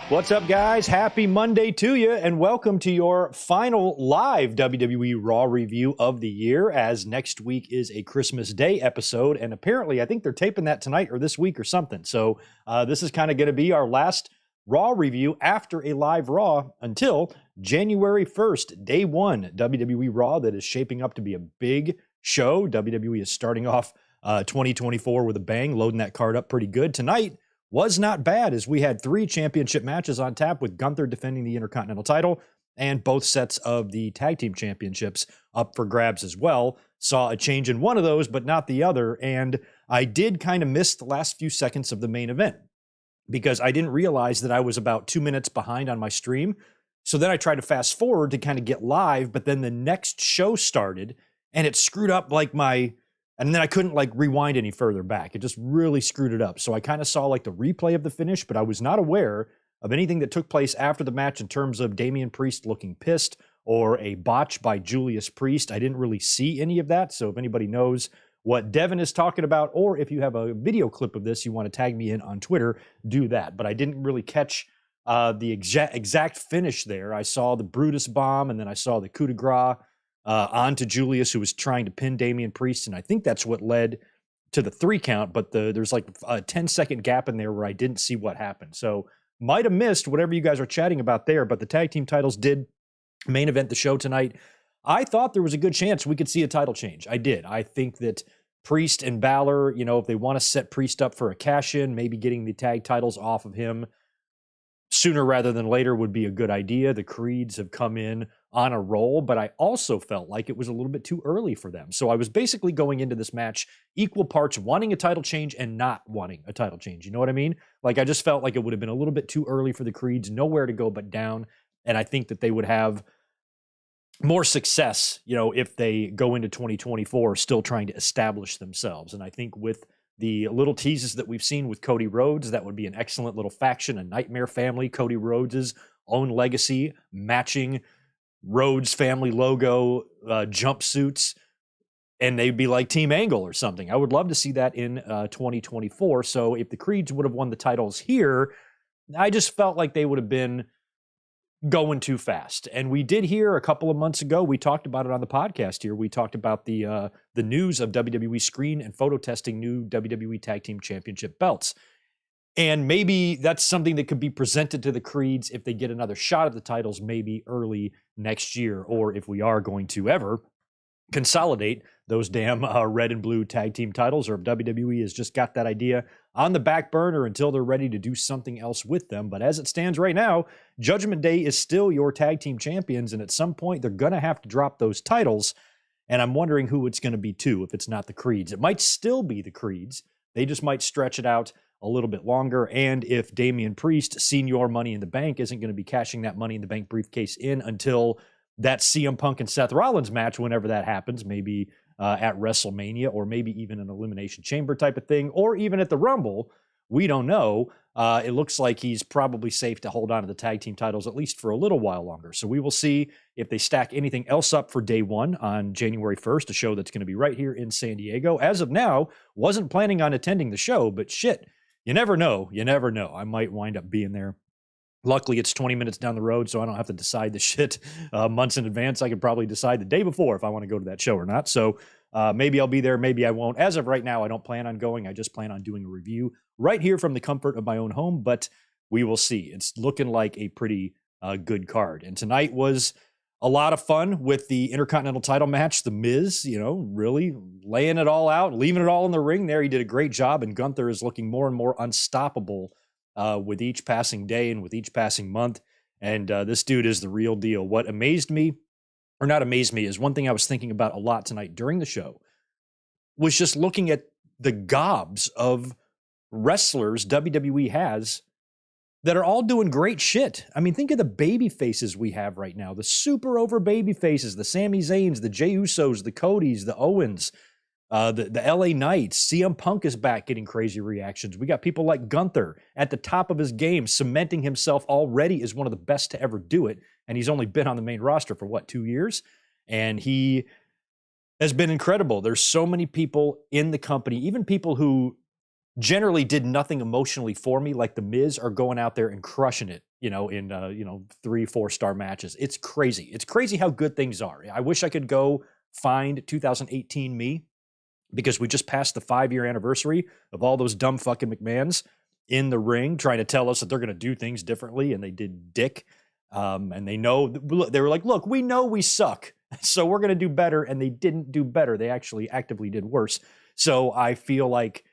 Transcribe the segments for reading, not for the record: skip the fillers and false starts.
What's up, guys? Happy Monday to you, and welcome to your final live WWE Raw review of the year, as next week is a Christmas Day episode, and apparently I think they're taping that tonight or this week or something. So this is kind of going to be our last Raw review after a live Raw until January 1st, day one, WWE Raw, that is shaping up to be a big show. WWE is starting off 2024 with a bang, loading that card up pretty good. Tonight was not bad, as we had 3 championship matches on tap, with Gunter defending the Intercontinental title and both sets of the tag team championships up for grabs as well. Saw a change in one of those, but not the other. And I did kind of miss the last few seconds of the main event because I didn't realize that I was about 2 minutes behind on my stream. So then I tried to fast forward to kind of get live, but then the next show started and it screwed up and then I couldn't rewind any further back. It just really screwed it up. So I kind of saw the replay of the finish, but I was not aware of anything that took place after the match in terms of Damian Priest looking pissed or a botch by Julius Priest. I didn't really see any of that. So if anybody knows what Devin is talking about, or if you have a video clip of this you want to tag me in on Twitter, do that. But I didn't really catch the exact finish there. I saw the Brutus bomb, and then I saw the coup de grace onto Julius, who was trying to pin Damian Priest, and I think that's what led to the 3 count, but there's a 10-second gap in there where I didn't see what happened. So might have missed whatever you guys are chatting about there, but the tag team titles did main event the show tonight. I thought there was a good chance we could see a title change. I did. I think that Priest and Balor, if they want to set Priest up for a cash-in, maybe getting the tag titles off of him sooner rather than later would be a good idea. The Creeds have come in on a roll, but I also felt like it was a little bit too early for them. So I was basically going into this match equal parts wanting a title change and not wanting a title change. You know what I mean? I just felt like it would have been a little bit too early for the Creeds, nowhere to go but down. And I think that they would have more success, if they go into 2024 still trying to establish themselves. And I think with the little teases that we've seen with Cody Rhodes, that would be an excellent little faction, a nightmare family, Cody Rhodes' own legacy, matching Rhodes family logo jumpsuits, and they'd be like Team Angle or something. I would love to see that in 2024. So if the Creeds would have won the titles here, I just felt like they would have been going too fast. And we did hear a couple of months ago, we talked about it on the podcast here. We talked about the news of WWE screen and photo testing new WWE Tag Team Championship belts. And maybe that's something that could be presented to the Creeds if they get another shot at the titles, maybe early next year, or if we are going to ever consolidate those damn red and blue tag team titles, or if WWE has just got that idea on the back burner until they're ready to do something else with them. But as it stands right now, Judgment Day is still your tag team champions, and at some point they're going to have to drop those titles, and I'm wondering who it's going to be too if it's not the Creeds. It might still be the Creeds. They just might stretch it out a little bit longer. And if Damian Priest, Senior Money in the Bank, isn't going to be cashing that Money in the Bank briefcase in until that CM Punk and Seth Rollins match, whenever that happens, maybe at WrestleMania, or maybe even an Elimination Chamber type of thing, or even at the Rumble, we don't know. It looks like he's probably safe to hold on to the tag team titles at least for a little while longer. So we will see if they stack anything else up for day one on January 1st, a show that's going to be right here in San Diego. As of now, wasn't planning on attending the show, but shit, you never know. You never know. I might wind up being there. Luckily, it's 20 minutes down the road, so I don't have to decide the shit months in advance. I could probably decide the day before if I want to go to that show or not. So maybe I'll be there, maybe I won't. As of right now, I don't plan on going. I just plan on doing a review right here from the comfort of my own home, but we will see. It's looking like a pretty good card. And tonight was a lot of fun with the Intercontinental title match. The Miz, really laying it all out, leaving it all in the ring there. He did a great job, and Gunther is looking more and more unstoppable with each passing day and with each passing month. And this dude is the real deal. What amazed me, or not amazed me, is one thing I was thinking about a lot tonight during the show, was just looking at the gobs of wrestlers WWE has that are all doing great shit. I mean, think of the baby faces we have right now, the super over baby faces, the Sami Zayns, the Jey Usos, the Codys, the Owens, the LA Knights. CM Punk is back getting crazy reactions. We got people like Gunther at the top of his game, cementing himself already as one of the best to ever do it. And he's only been on the main roster for 2 years? And he has been incredible. There's so many people in the company, even people who generally did nothing emotionally for me, like the Miz are going out there and crushing it, in 3-4 star matches. It's crazy. It's crazy how good things are. I wish I could go find 2018 me, because we just passed the 5-year anniversary of all those dumb fucking McMahons in the ring trying to tell us that they're going to do things differently, and they did dick. And they were like, look, we know we suck, so we're going to do better. And they didn't do better. They actually actively did worse. So I feel like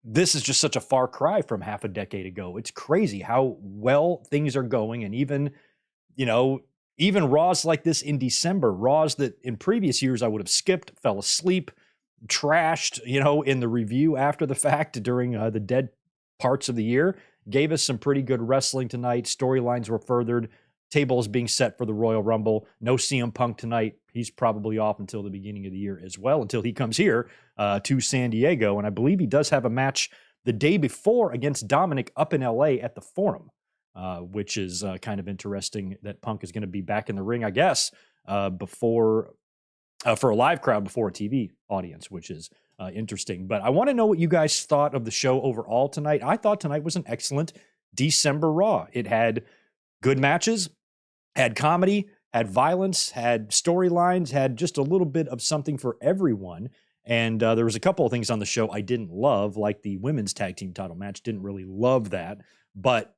this is just such a far cry from half a decade ago. It's crazy how well things are going. And even Raws like this in December, Raws that in previous years I would have skipped, fell asleep, trashed, in the review after the fact during the dead parts of the year, gave us some pretty good wrestling tonight. Storylines were furthered. Tables being set for the Royal Rumble. No CM Punk tonight. He's probably off until the beginning of the year as well, until he comes here to San Diego. And I believe he does have a match the day before against Dominic up in LA at the Forum, which is kind of interesting that Punk is going to be back in the ring, I guess, for a live crowd before a TV audience, which is interesting. But I want to know what you guys thought of the show overall tonight. I thought tonight was an excellent December Raw. It had good matches, had comedy, had violence, had storylines, had just a little bit of something for everyone. And there was a couple of things on the show I didn't love, like the women's tag team title match. Didn't really love that, but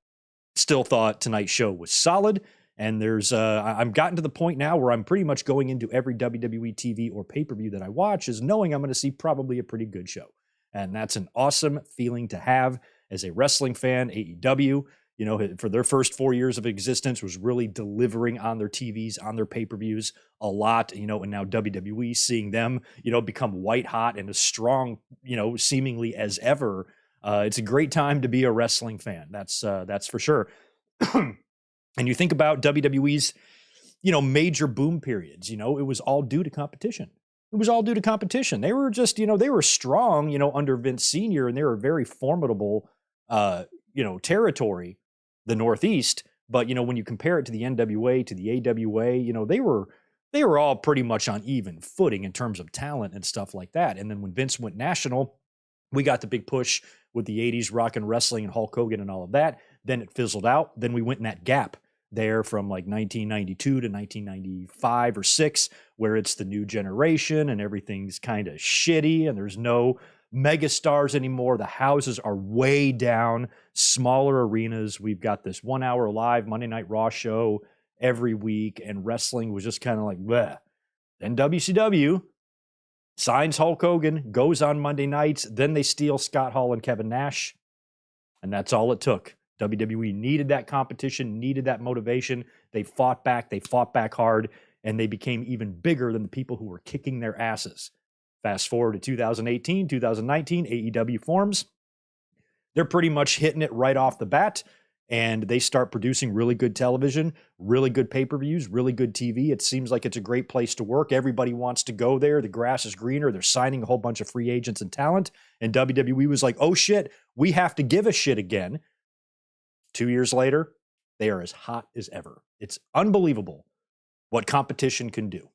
still thought tonight's show was solid. And I've gotten to the point now where I'm pretty much going into every WWE TV or pay-per-view that I watch is knowing I'm going to see probably a pretty good show. And that's an awesome feeling to have as a wrestling fan. AEW, for their first 4 years of existence, was really delivering on their TVs, on their pay-per-views a lot, and now WWE, seeing them, become white hot and as strong, seemingly as ever. It's a great time to be a wrestling fan. That's for sure. And you think about WWE's, major boom periods, it was all due to competition. It was all due to competition. They were just, they were strong, under Vince Sr., and they were very formidable, territory, the Northeast. But, when you compare it to the NWA, to the AWA, they were all pretty much on even footing in terms of talent and stuff like that. And then when Vince went national, we got the big push with the 80s rock and wrestling and Hulk Hogan and all of that. Then it fizzled out. Then we went in that gap there from like 1992 to 1995 or 6, where it's the new generation and everything's kind of shitty and there's no mega stars anymore. The houses are way down, smaller arenas. We've got this 1 hour live Monday Night Raw show every week, and wrestling was just kind of like, bleh. Then WCW signs Hulk Hogan, goes on Monday nights. Then they steal Scott Hall and Kevin Nash. And that's all it took. WWE needed that competition, needed that motivation. They fought back hard, and they became even bigger than the people who were kicking their asses. Fast forward to 2018, 2019, AEW forms. They're pretty much hitting it right off the bat, and they start producing really good television, really good pay-per-views, really good TV. It seems like it's a great place to work. Everybody wants to go there. The grass is greener. They're signing a whole bunch of free agents and talent, and WWE was like, oh shit, we have to give a shit again. 2 years later, they are as hot as ever. It's unbelievable what competition can do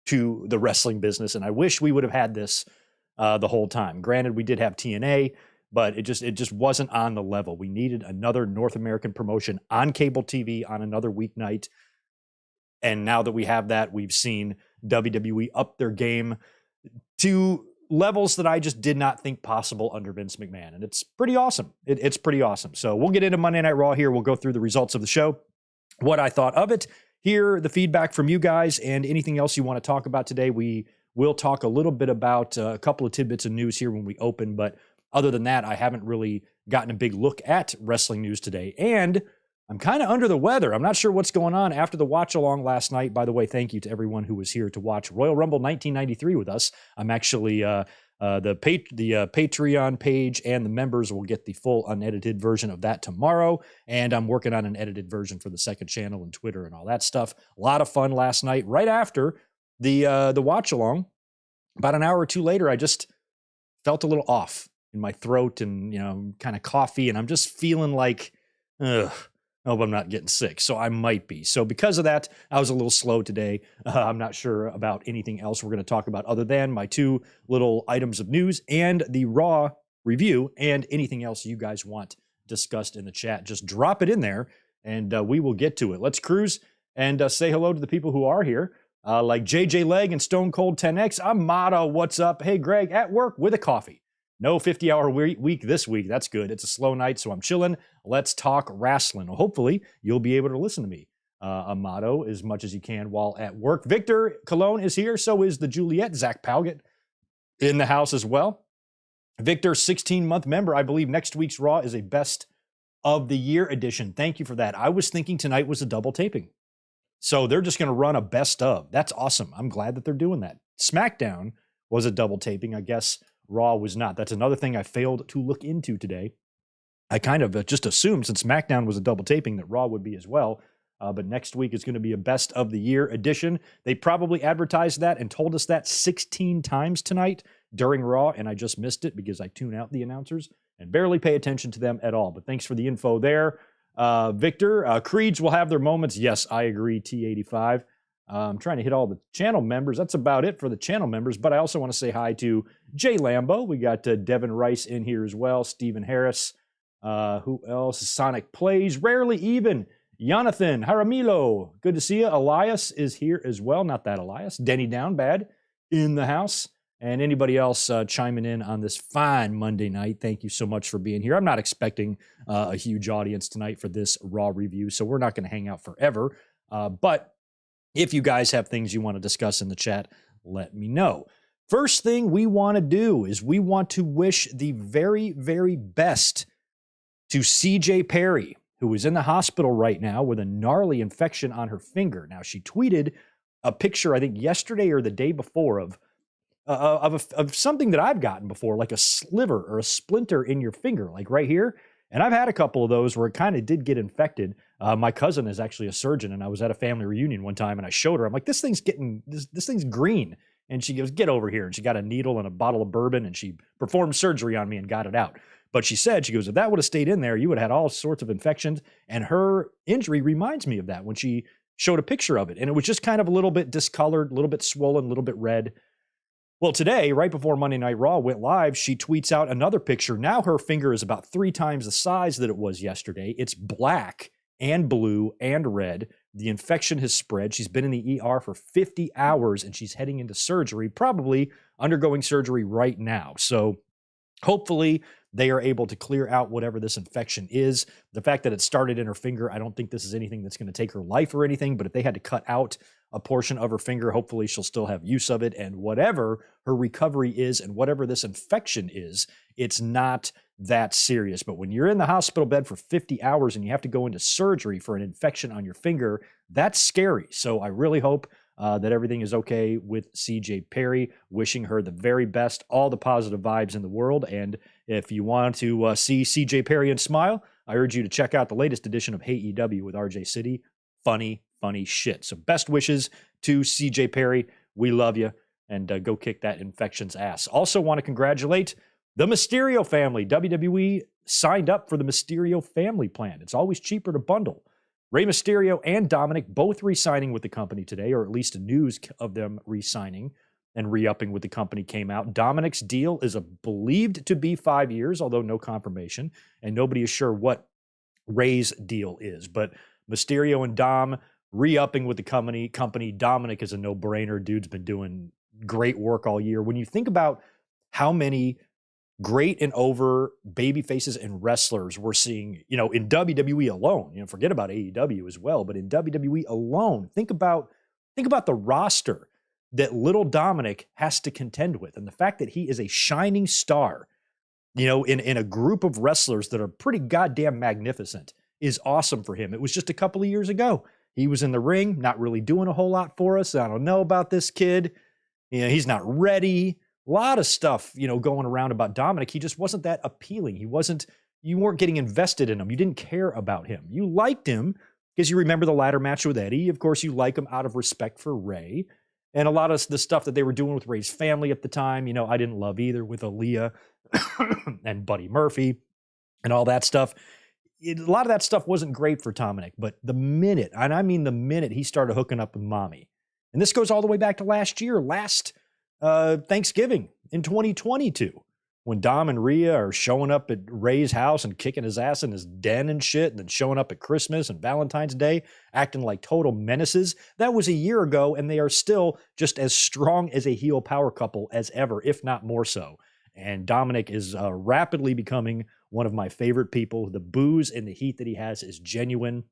to the wrestling business, and I wish we would have had this the whole time. Granted, we did have TNA, but it just wasn't on the level. We needed another North American promotion on cable TV on another weeknight, and now that we have that, we've seen WWE up their game to levels that I just did not think possible under Vince McMahon. And it's pretty awesome. It's pretty awesome. So we'll get into Monday Night Raw here. We'll go through the results of the show, what I thought of it, hear the feedback from you guys, and anything else you want to talk about today. We will talk a little bit about a couple of tidbits of news here when we open. But other than that, I haven't really gotten a big look at wrestling news today. And I'm kind of under the weather. I'm not sure what's going on after the watch along last night. By the way, thank you to everyone who was here to watch Royal Rumble 1993 with us. I'm actually the Patreon page and the members will get the full unedited version of that tomorrow. And I'm working on an edited version for the second channel and Twitter and all that stuff. A lot of fun last night. Right after the watch along, about an hour or two later, I just felt a little off in my throat and kind of coffee, and I'm just feeling like, ugh. I hope I'm not getting sick. So I might be. So because of that, I was a little slow today. I'm not sure about anything else we're going to talk about other than my two little items of news and the Raw review, and anything else you guys want discussed in the chat. Just drop it in there, and we will get to it. Let's cruise and say hello to the people who are here, like JJ Leg and Stone Cold 10X. Amato, what's up? Hey, Greg, at work with a coffee. No 50-hour week this week. That's good. It's a slow night, so I'm chilling. Let's talk wrestling. Well, hopefully, you'll be able to listen to me, Amato, as much as you can while at work. Victor Cologne is here. So is the Juliet. Zach Palgett in the house as well. Victor, 16-month member. I believe next week's Raw is a best of the year edition. Thank you for that. I was thinking tonight was a double taping. So they're just going to run a best of. That's awesome. I'm glad that they're doing that. SmackDown was a double taping. I guess Raw was not. That's another thing I failed to look into today. I kind of just assumed since SmackDown was a double taping that Raw would be as well. But next week is going to be a best of the year edition. They probably advertised that and told us that 16 times tonight during Raw, and I just missed it because I tune out the announcers and barely pay attention to them at all. But thanks for the info there. Victor, Creeds will have their moments. Yes, I agree, T85. I'm trying to hit all the channel members. That's about it for the channel members, but I also want to say hi to Jay Lambo. We got Devin Rice in here as well, Stephen Harris. Who else? Sonic Plays, Rarely Even, Jonathan Jaramillo. Good to see you. Elias is here as well. Not that Elias. Denny Downbad in the house. And anybody else chiming in on this fine Monday night, thank you so much for being here. I'm not expecting a huge audience tonight for this Raw review, so we're not going to hang out forever. But if you guys have things you want to discuss in the chat, let me know. First thing we want to do is we want to wish the very, very best to CJ Perry, who is in the hospital right now with a gnarly infection on her finger. Now, she tweeted a picture, I think yesterday or the day before, of something that I've gotten before, like a sliver or a splinter in your finger, like right here. And I've had a couple of those where it kind of did get infected. My cousin is actually a surgeon, and I was at a family reunion one time, and I showed her. I'm like, this thing's green. And she goes, get over here. And she got a needle and a bottle of bourbon, and she performed surgery on me and got it out. But she said, she goes, if that would have stayed in there, you would have had all sorts of infections. And her injury reminds me of that when she showed a picture of it. And it was just kind of a little bit discolored, a little bit swollen, a little bit red. Well, today, right before Monday Night Raw went live, she tweets out another picture. Now her finger is about 3 times the size that it was yesterday. It's black and blue and red. The infection has spread. She's been in the ER for 50 hours, and she's heading into surgery, probably undergoing surgery right now. So hopefully they are able to clear out whatever this infection is. The fact that it started in her finger, I don't think this is anything that's going to take her life or anything, but if they had to cut out a portion of her finger, hopefully she'll still have use of it. And whatever her recovery is and whatever this infection is, it's not that serious. But when you're in the hospital bed for 50 hours and you have to go into surgery for an infection on your finger, that's scary. So I really hope that everything is okay with CJ Perry. Wishing her the very best, all the positive vibes in the world. And if you want to see CJ Perry and smile, I urge you to check out the latest edition of Hey EW with RJ City. Funny shit. So best wishes to CJ Perry. We love you, and go kick that infection's ass. Also want to congratulate the Mysterio family. WWE signed up for the Mysterio family plan. It's always cheaper to bundle. Rey Mysterio and Dominic both re-signing with the company today, or at least news of them re-signing and re-upping with the company came out. Dominic's deal is believed to be 5 years, although no confirmation, and nobody is sure what Rey's deal is. But Mysterio and Dom re-upping with the company. Dominic is a no-brainer. Dude's been doing great work all year. When you think about how many great and over baby faces and wrestlers we're seeing, in WWE alone, forget about AEW as well, but in WWE alone, think about the roster that little Dominic has to contend with. And the fact that he is a shining star, in a group of wrestlers that are pretty goddamn magnificent is awesome for him. It was just a couple of years ago. He was in the ring, not really doing a whole lot for us. I don't know about this kid. He's not ready. A lot of stuff, going around about Dominic. He just wasn't that appealing. You weren't getting invested in him. You didn't care about him. You liked him because you remember the ladder match with Eddie. Of course, you like him out of respect for Rey. And a lot of the stuff that they were doing with Rey's family at the time, I didn't love either, with Aaliyah and Buddy Murphy and all that stuff. A lot of that stuff wasn't great for Dominic, but the minute he started hooking up with mommy, and this goes all the way back to last Thanksgiving in 2022, when Dom and Rhea are showing up at Ray's house and kicking his ass in his den and shit, and then showing up at Christmas and Valentine's Day, acting like total menaces. That was a year ago, and they are still just as strong as a heel power couple as ever, if not more so. And Dominic is rapidly becoming one of my favorite people. The booze and the heat that he has is genuine.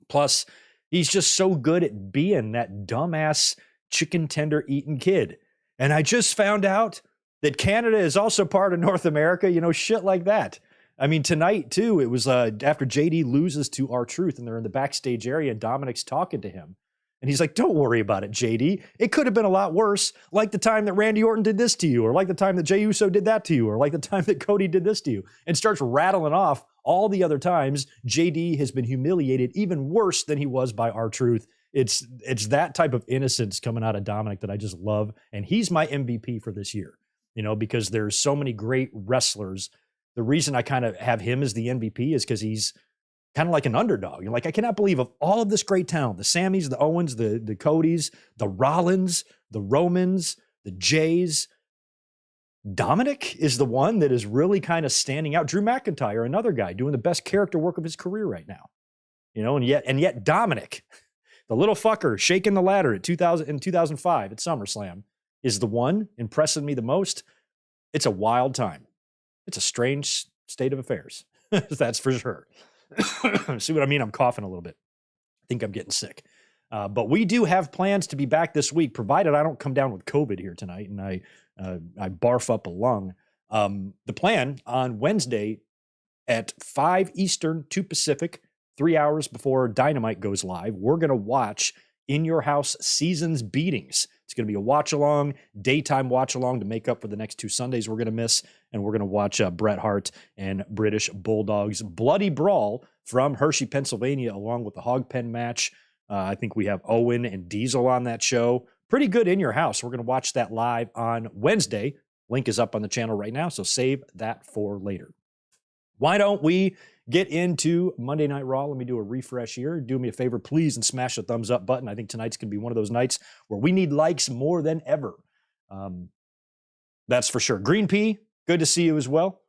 Plus, he's just so good at being that dumbass chicken tender eating kid. And I just found out that Canada is also part of North America, shit like that. I mean, tonight, too, it was after JD loses to R-Truth and they're in the backstage area and Dominic's talking to him. And he's like, don't worry about it, JD. It could have been a lot worse, like the time that Randy Orton did this to you, or like the time that Jey Uso did that to you, or like the time that Cody did this to you, and starts rattling off all the other times JD has been humiliated even worse than he was by R-Truth. It's that type of innocence coming out of Dominic that I just love. And he's my MVP for this year, because there's so many great wrestlers. The reason I kind of have him as the MVP is because he's kind of like an underdog. You're like, I cannot believe of all of this great talent, the Sammys, the Owens, the Codys, the Rollins, the Romans, the Jays, Dominic is the one that is really kind of standing out. Drew McIntyre, another guy doing the best character work of his career right now, and yet Dominic, the little fucker shaking the ladder in 2005 at SummerSlam, is the one impressing me the most. It's a wild time. It's a strange state of affairs. That's for sure. See what I mean? I'm coughing a little bit. I think I'm getting sick. But we do have plans to be back this week, provided I don't come down with COVID here tonight and I barf up a lung. The plan on Wednesday at 5 Eastern, 2 Pacific, 3 hours before Dynamite goes live, we're going to watch In Your House Seasons Beatings. It's going to be a watch-along, daytime watch-along to make up for the next 2 Sundays we're going to miss. And we're going to watch Bret Hart and British Bulldog's bloody brawl from Hershey, Pennsylvania, along with the Hog Pen match. I think we have Owen and Diesel on that show. Pretty good In Your House. We're going to watch that live on Wednesday. Link is up on the channel right now, so save that for later. Why don't we get into Monday Night Raw? Let me do a refresh here. Do me a favor, please, and smash the thumbs up button. I think tonight's going to be one of those nights where we need likes more than ever. That's for sure. Green Pea, good to see you as well.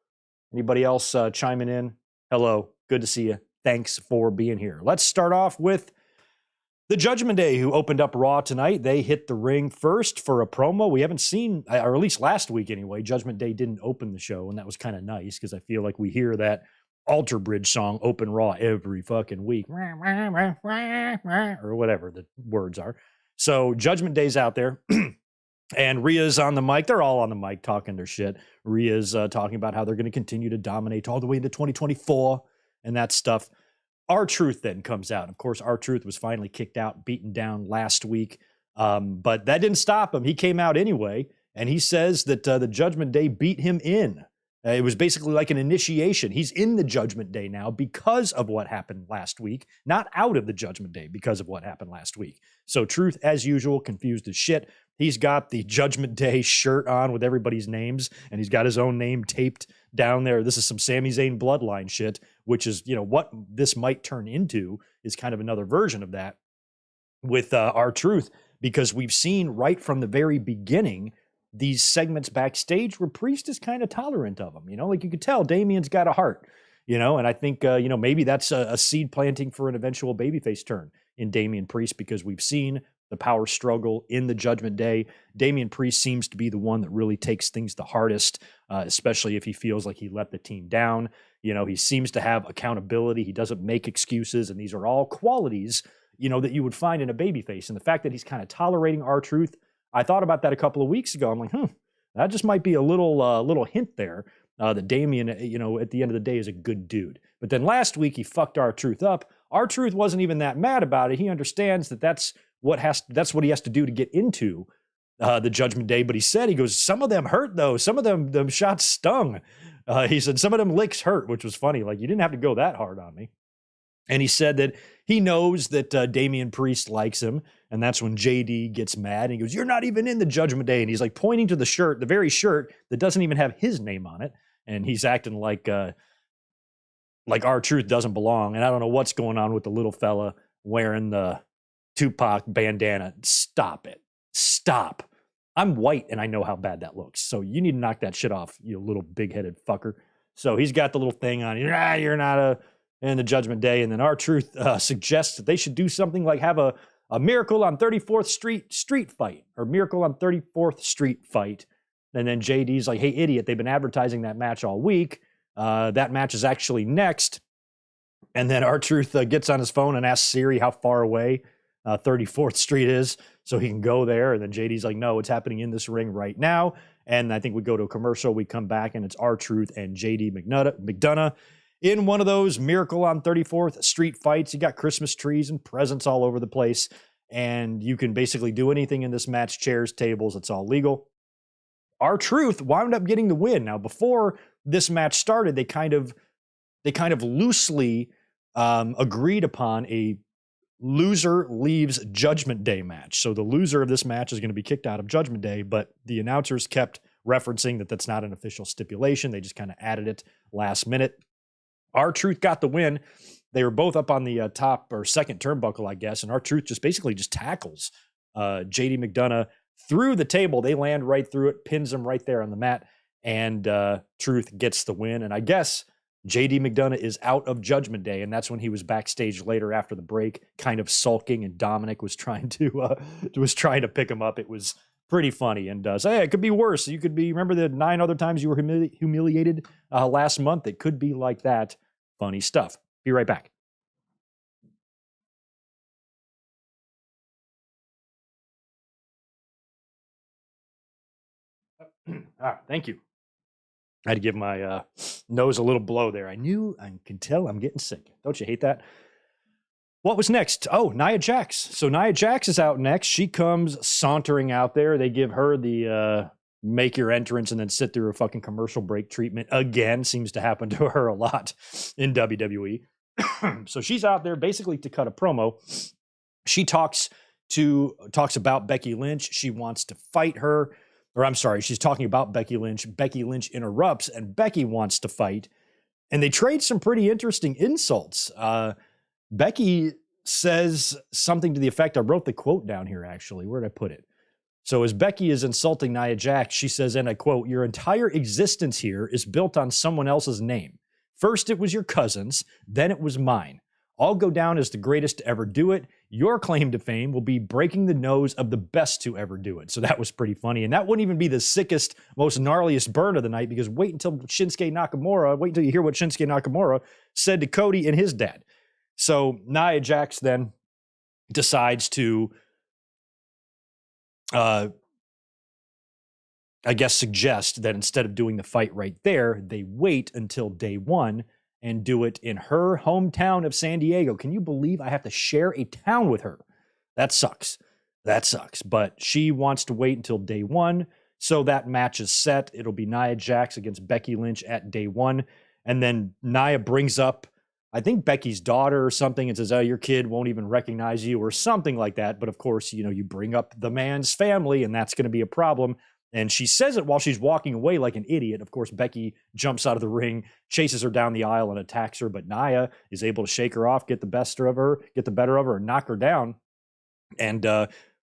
Anybody else chiming in? Hello, good to see you. Thanks for being here. Let's start off with the Judgment Day, who opened up Raw tonight. They hit the ring first for a promo. We haven't seen, or at least last week anyway, Judgment Day didn't open the show, and that was kind of nice because I feel like we hear that Alter Bridge song open Raw every fucking week, or whatever the words are. So Judgment Day's out there, and Rhea's on the mic. They're all on the mic talking their shit. Rhea's talking about how they're going to continue to dominate all the way into 2024 and that stuff. R-Truth then comes out. Of course, R-Truth was finally kicked out, beaten down last week. But that didn't stop him. He came out anyway, and he says that the Judgment Day beat him in. It was basically like an initiation. He's in the Judgment Day now because of what happened last week, not out of the Judgment Day because of what happened last week. So Truth, as usual, confused as shit. He's got the Judgment Day shirt on with everybody's names, and he's got his own name taped down there. This is some Sami Zayn bloodline shit, which is, what this might turn into is kind of another version of that with R-Truth, because we've seen right from the very beginning these segments backstage where Priest is kind of tolerant of him. Like you could tell Damian's got a heart, and I think, maybe that's a seed planting for an eventual babyface turn in Damian Priest, because we've seen the power struggle in the Judgment Day. Damian Priest seems to be the one that really takes things the hardest, especially if he feels like he let the team down. He seems to have accountability. He doesn't make excuses, and these are all qualities, that you would find in a babyface. And the fact that he's kind of tolerating R-Truth, I thought about that a couple of weeks ago. I'm like, that just might be a little hint there that Damian, at the end of the day is a good dude. But then last week he fucked R-Truth up. R-Truth wasn't even that mad about it. He understands that that's what he has to do to get into the Judgment Day. But he goes, some of them hurt though. Some of them shots stung. He said some of them licks hurt, which was funny. Like, you didn't have to go that hard on me. And he said that he knows that Damian Priest likes him. And that's when JD gets mad. And he goes, you're not even in the Judgment Day. And he's like pointing to the shirt, the very shirt that doesn't even have his name on it. And he's acting like R-Truth doesn't belong. And I don't know what's going on with the little fella wearing the Tupac bandana. Stop it. Stop. I'm white and I know how bad that looks. So you need to knock that shit off, you little big-headed fucker. So he's got the little thing on. You're not in the Judgment Day. And then R-Truth suggests that they should do something like have a Miracle on 34th Street fight, or Miracle on 34th Street fight. And then JD's like, hey, idiot, they've been advertising that match all week. That match is actually next. And then R-Truth gets on his phone and asks Siri how far away 34th Street is so he can go there. And then JD's like, no, it's happening in this ring right now. And I think we go to a commercial. We come back and it's R-Truth and JD McDonough in one of those Miracle on 34th Street fights. You got Christmas trees and presents all over the place. And you can basically do anything in this match, chairs, tables, it's all legal. R-Truth wound up getting the win. Now, before this match started, they kind of loosely agreed upon a loser leaves Judgment Day match. So the loser of this match is going to be kicked out of Judgment Day, but the announcers kept referencing that that's not an official stipulation. They just kind of added it last minute. R-Truth got the win. They were both up on the top or second turnbuckle, I guess, and R-Truth just basically just tackles JD McDonough through the table. They land right through it, pins him right there on the mat, and Truth gets the win. And I guess JD McDonough is out of Judgment Day, and that's when he was backstage later after the break, kind of sulking, and Dominic was trying to pick him up. It was pretty funny, and so hey, it could be worse. You could be, remember the 9 other times you were humiliated last month? It could be like that. Funny stuff. Be right back. Thank you. I had to give my nose a little blow there. I can tell I'm getting sick. Don't you hate that? What was next? Oh, Nia Jax. So Nia Jax is out next. She comes sauntering out there. They give her the make your entrance and then sit through a fucking commercial break treatment again. Seems to happen to her a lot in WWE. So she's out there basically to cut a promo. She talks about Becky Lynch. She wants to fight her. Or I'm sorry, she's talking about Becky Lynch. Becky Lynch interrupts, and Becky wants to fight. And they trade some pretty interesting insults. Becky says something to the effect, I wrote the quote down here, actually. Where did I put it? So as Becky is insulting Nia Jax, she says, and I quote, your entire existence here is built on someone else's name. First it was your cousin's, then it was mine. I'll go down as the greatest to ever do it. Your claim to fame will be breaking the nose of the best to ever do it. So that was pretty funny. And that wouldn't even be the sickest, most gnarliest burn of the night, because wait until you hear what Shinsuke Nakamura said to Cody and his dad. So Nia Jax then decides to, I guess, suggest that instead of doing the fight right there, they wait until day one and do it in her hometown of San Diego. Can you believe I have to share a town with her? That sucks. But she wants to wait until day one. So that match is set. It'll be Nia Jax against Becky Lynch at day one. And then Nia brings up, I think, Becky's daughter or something, and says, oh, your kid won't even recognize you or something like that. But of course, you bring up the man's family and that's going to be a problem. And she says it while she's walking away like an idiot. Of course, Becky jumps out of the ring, chases her down the aisle and attacks her. But Nia is able to shake her off, get the better of her, and knock her down and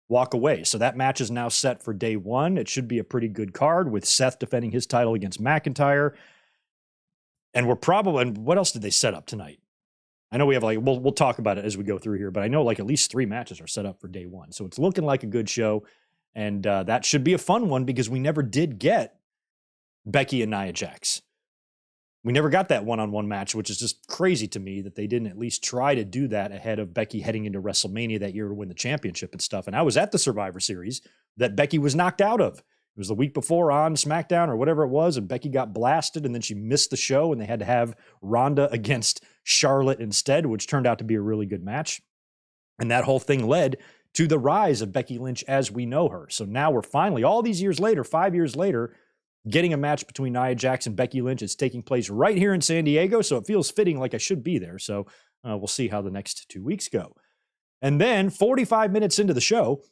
walk away. So that match is now set for day one. It should be a pretty good card with Seth defending his title against McIntyre. And what else did they set up tonight? I know we have we'll talk about it as we go through here, but I know at least 3 matches are set up for day one. So it's looking like a good show. And that should be a fun one because we never did get Becky and Nia Jax. We never got that one-on-one match, which is just crazy to me that they didn't at least try to do that ahead of Becky heading into WrestleMania that year to win the championship and stuff. And I was at the Survivor Series that Becky was knocked out of. It was the week before on SmackDown or whatever it was, and Becky got blasted, and then she missed the show, and they had to have Ronda against Charlotte instead, which turned out to be a really good match. And that whole thing led to the rise of Becky Lynch as we know her. So now we're finally, all these years later, 5 years later, getting a match between Nia Jax and Becky Lynch. It's taking place right here in San Diego, so it feels fitting, like I should be there. So we'll see how the next 2 weeks go. And then 45 minutes into the show,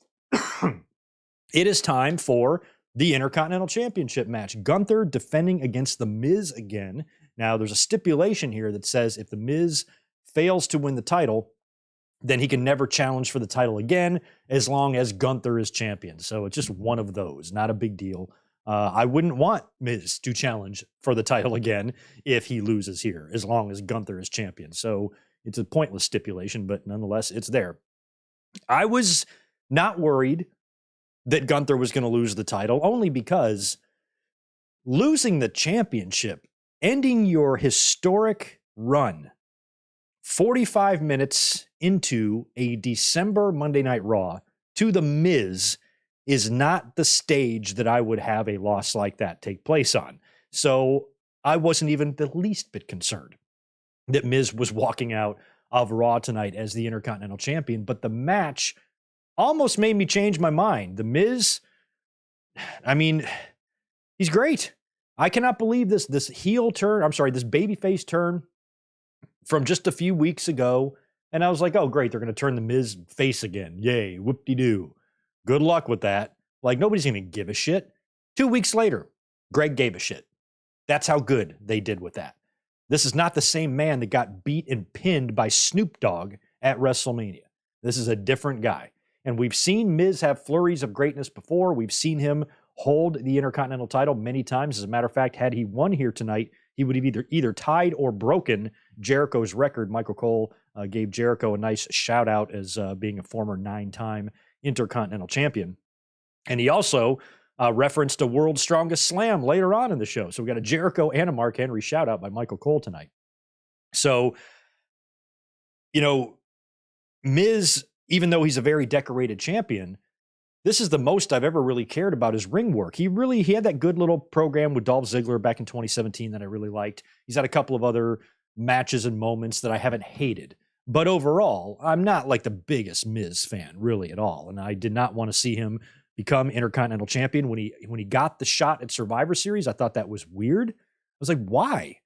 it is time for the Intercontinental Championship match. Gunter defending against The Miz again. Now, there's a stipulation here that says if The Miz fails to win the title, then he can never challenge for the title again as long as Gunther is champion. So it's just one of those, not a big deal. I wouldn't want Miz to challenge for the title again if he loses here, as long as Gunther is champion. So it's a pointless stipulation, but nonetheless, it's there. I was not worried that Gunther was going to lose the title, only because losing the championship, ending your historic run 45 minutes into a December Monday Night Raw to The Miz, is not the stage that I would have a loss like that take place on. So I wasn't even the least bit concerned that Miz was walking out of Raw tonight as the Intercontinental Champion. But the match almost made me change my mind. The Miz, I mean, he's great. I cannot believe this heel turn, this babyface turn from just a few weeks ago. And I was like, oh, great, they're going to turn the Miz face again. Yay, whoop-de-doo. Good luck with that. Like, nobody's going to give a shit. 2 weeks later, Greg gave a shit. That's how good they did with that. This is not the same man that got beat and pinned by Snoop Dogg at WrestleMania. This is a different guy. And we've seen Miz have flurries of greatness before. We've seen him hold the Intercontinental title many times. As a matter of fact, had he won here tonight, he would have either tied or broken Jericho's record. Michael Cole gave Jericho a nice shout out as being a former 9-time Intercontinental Champion. And he also referenced a World's Strongest Slam later on in the show. So we got a Jericho and a Mark Henry shout out by Michael Cole tonight. So, Miz, even though he's a very decorated champion, this is the most I've ever really cared about his ring work. He had that good little program with Dolph Ziggler back in 2017 that I really liked. He's had a couple of other matches and moments that I haven't hated. But overall, I'm not like the biggest Miz fan, really, at all. And I did not want to see him become Intercontinental Champion. When he got the shot at Survivor Series, I thought that was weird. I was like, why?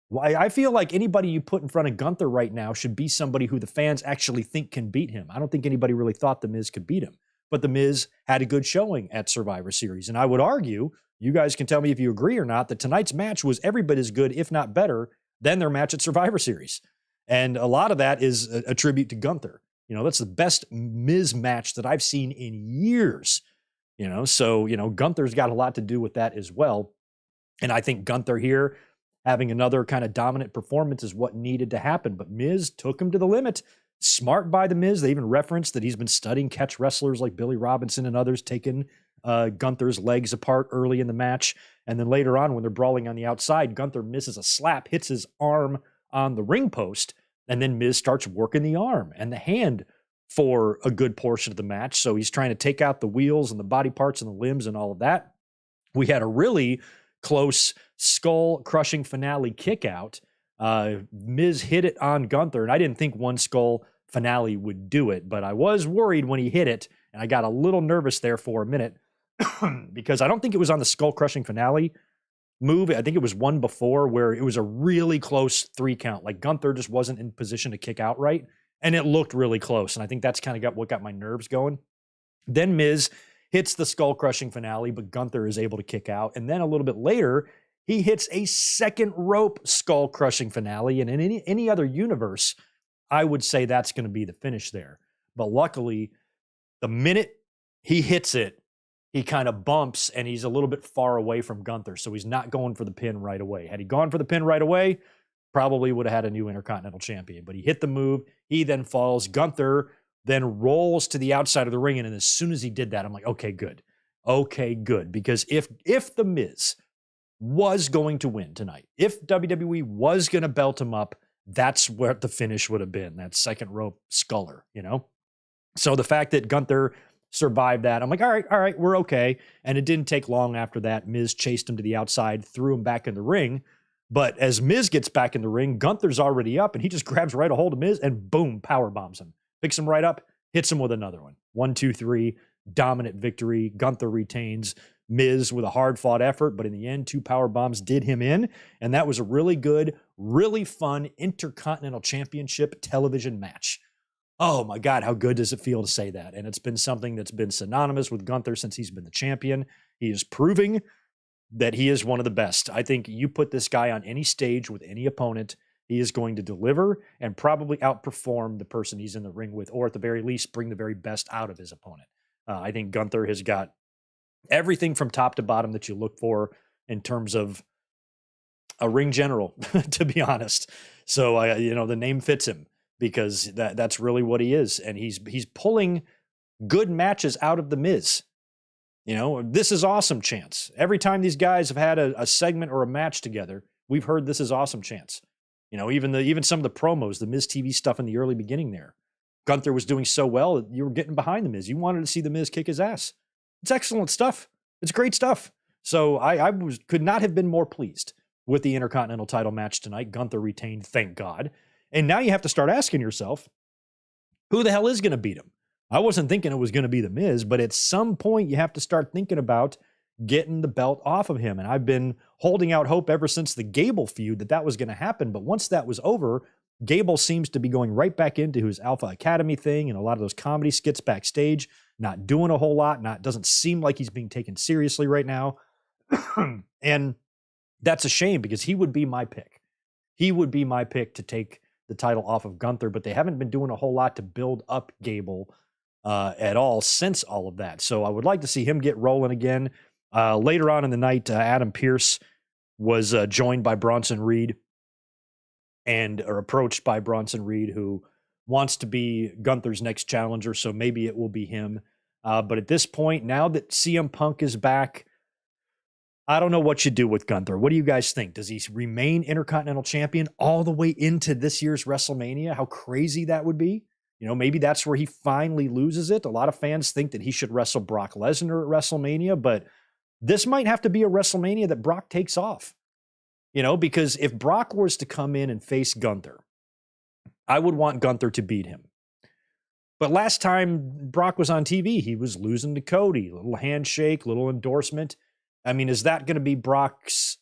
Why? I feel like anybody you put in front of Gunther right now should be somebody who the fans actually think can beat him. I don't think anybody really thought The Miz could beat him. But The Miz had a good showing at Survivor Series. And I would argue, you guys can tell me if you agree or not, that tonight's match was every bit as good, if not better, than their match at Survivor Series. And a lot of that is a tribute to Gunther. That's the best Miz match that I've seen in years. So Gunther's got a lot to do with that as well. And I think Gunther here having another kind of dominant performance is what needed to happen. But Miz took him to the limit. Smart by The Miz. They even referenced that he's been studying catch wrestlers like Billy Robinson and others, taking Gunther's legs apart early in the match. And then later on, when they're brawling on the outside, Gunther misses a slap, hits his arm on the ring post, and then Miz starts working the arm and the hand for a good portion of the match. So he's trying to take out the wheels and the body parts and the limbs and all of that. We had a really close skull-crushing finale kick-out. Miz hit it on Gunther, and I didn't think one skull finale would do it, but I was worried when he hit it, and I got a little nervous there for a minute because I don't think it was on the skull-crushing finale move. I think it was one before where it was a really close 3 count. Like Gunther just wasn't in position to kick out right, and it looked really close, and I think that's kind of what got my nerves going. Then Miz hits the skull-crushing finale, but Gunther is able to kick out, and then a little bit later, he hits a second rope skull-crushing finale, and in any other universe, I would say that's going to be the finish there. But luckily, the minute he hits it, he kind of bumps, and he's a little bit far away from Gunther, so he's not going for the pin right away. Had he gone for the pin right away, probably would have had a new Intercontinental Champion. But he hit the move. He then falls. Gunther then rolls to the outside of the ring, and as soon as he did that, I'm like, okay, good. Okay, good. Because if The Miz was going to win tonight, if WWE was going to belt him up, that's what the finish would have been, that second rope sculler, So the fact that Gunther survived that, I'm like, all right, we're okay. And it didn't take long after that. Miz chased him to the outside, threw him back in the ring. But as Miz gets back in the ring, Gunther's already up, and he just grabs right a hold of Miz and boom, power bombs him. Picks him right up, hits him with another one. 1, 2, 3, dominant victory. Gunther retains. Miz with a hard-fought effort, but in the end, 2 power bombs did him in, and that was a really good, really fun Intercontinental Championship television match. Oh my God, how good does it feel to say that? And it's been something that's been synonymous with Gunther since he's been the champion. He is proving that he is one of the best. I think you put this guy on any stage with any opponent, he is going to deliver and probably outperform the person he's in the ring with, or at the very least, bring the very best out of his opponent. I think Gunter has got everything from top to bottom that you look for in terms of a ring general, to be honest. So, the name fits him because that's really what he is. And he's pulling good matches out of The Miz. This is awesome chance. Every time these guys have had a segment or a match together, we've heard this is awesome chance. Even some of the promos, the Miz TV stuff in the early beginning there. Gunther was doing so well, you were getting behind The Miz. You wanted to see The Miz kick his ass. It's excellent stuff. It's great stuff. So I could not have been more pleased with the Intercontinental title match tonight. Gunther retained, thank God. And now you have to start asking yourself, who the hell is going to beat him? I wasn't thinking it was going to be The Miz, but at some point you have to start thinking about getting the belt off of him. And I've been holding out hope ever since the Gable feud that was going to happen. But once that was over, Gable seems to be going right back into his Alpha Academy thing and a lot of those comedy skits backstage, not doing a whole lot. Doesn't seem like he's being taken seriously right now. And that's a shame because he would be my pick. He would be my pick to take the title off of Gunther, but they haven't been doing a whole lot to build up Gable at all since all of that. So I would like to see him get rolling again. Later on in the night, Adam Pearce was joined by Bronson Reed or approached by Bronson Reed, who wants to be Gunther's next challenger. So maybe it will be him. But at this point, now that CM Punk is back, I don't know what you do with Gunther. What do you guys think? Does he remain Intercontinental Champion all the way into this year's WrestleMania? How crazy that would be. Maybe that's where he finally loses it. A lot of fans think that he should wrestle Brock Lesnar at WrestleMania, but this might have to be a WrestleMania that Brock takes off. Because if Brock was to come in and face Gunther, I would want Gunther to beat him. But last time Brock was on TV, he was losing to Cody. Little handshake, little endorsement. I mean, is that going to be Brock's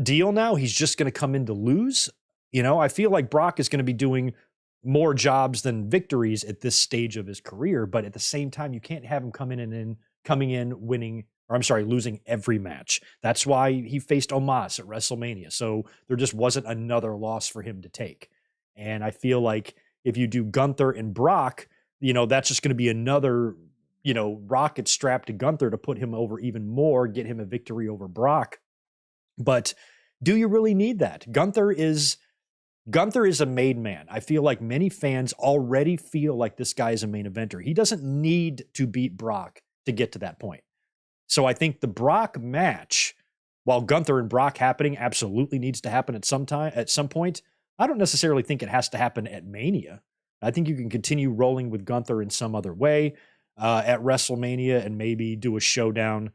deal now? He's just going to come in to lose? I feel like Brock is going to be doing more jobs than victories at this stage of his career, but at the same time, you can't have him coming in winning, losing every match. That's why he faced Omos at WrestleMania. So there just wasn't another loss for him to take. And I feel like if you do Gunther and Brock, that's just going to be another, rocket strapped to Gunther to put him over even more, get him a victory over Brock. But do you really need that? Gunther is a made man. I feel like many fans already feel like this guy is a main eventer. He doesn't need to beat Brock to get to that point. So I think the Brock match, while Gunther and Brock happening absolutely needs to happen at some point, I don't necessarily think it has to happen at Mania. I think you can continue rolling with Gunther in some other way at WrestleMania and maybe do a showdown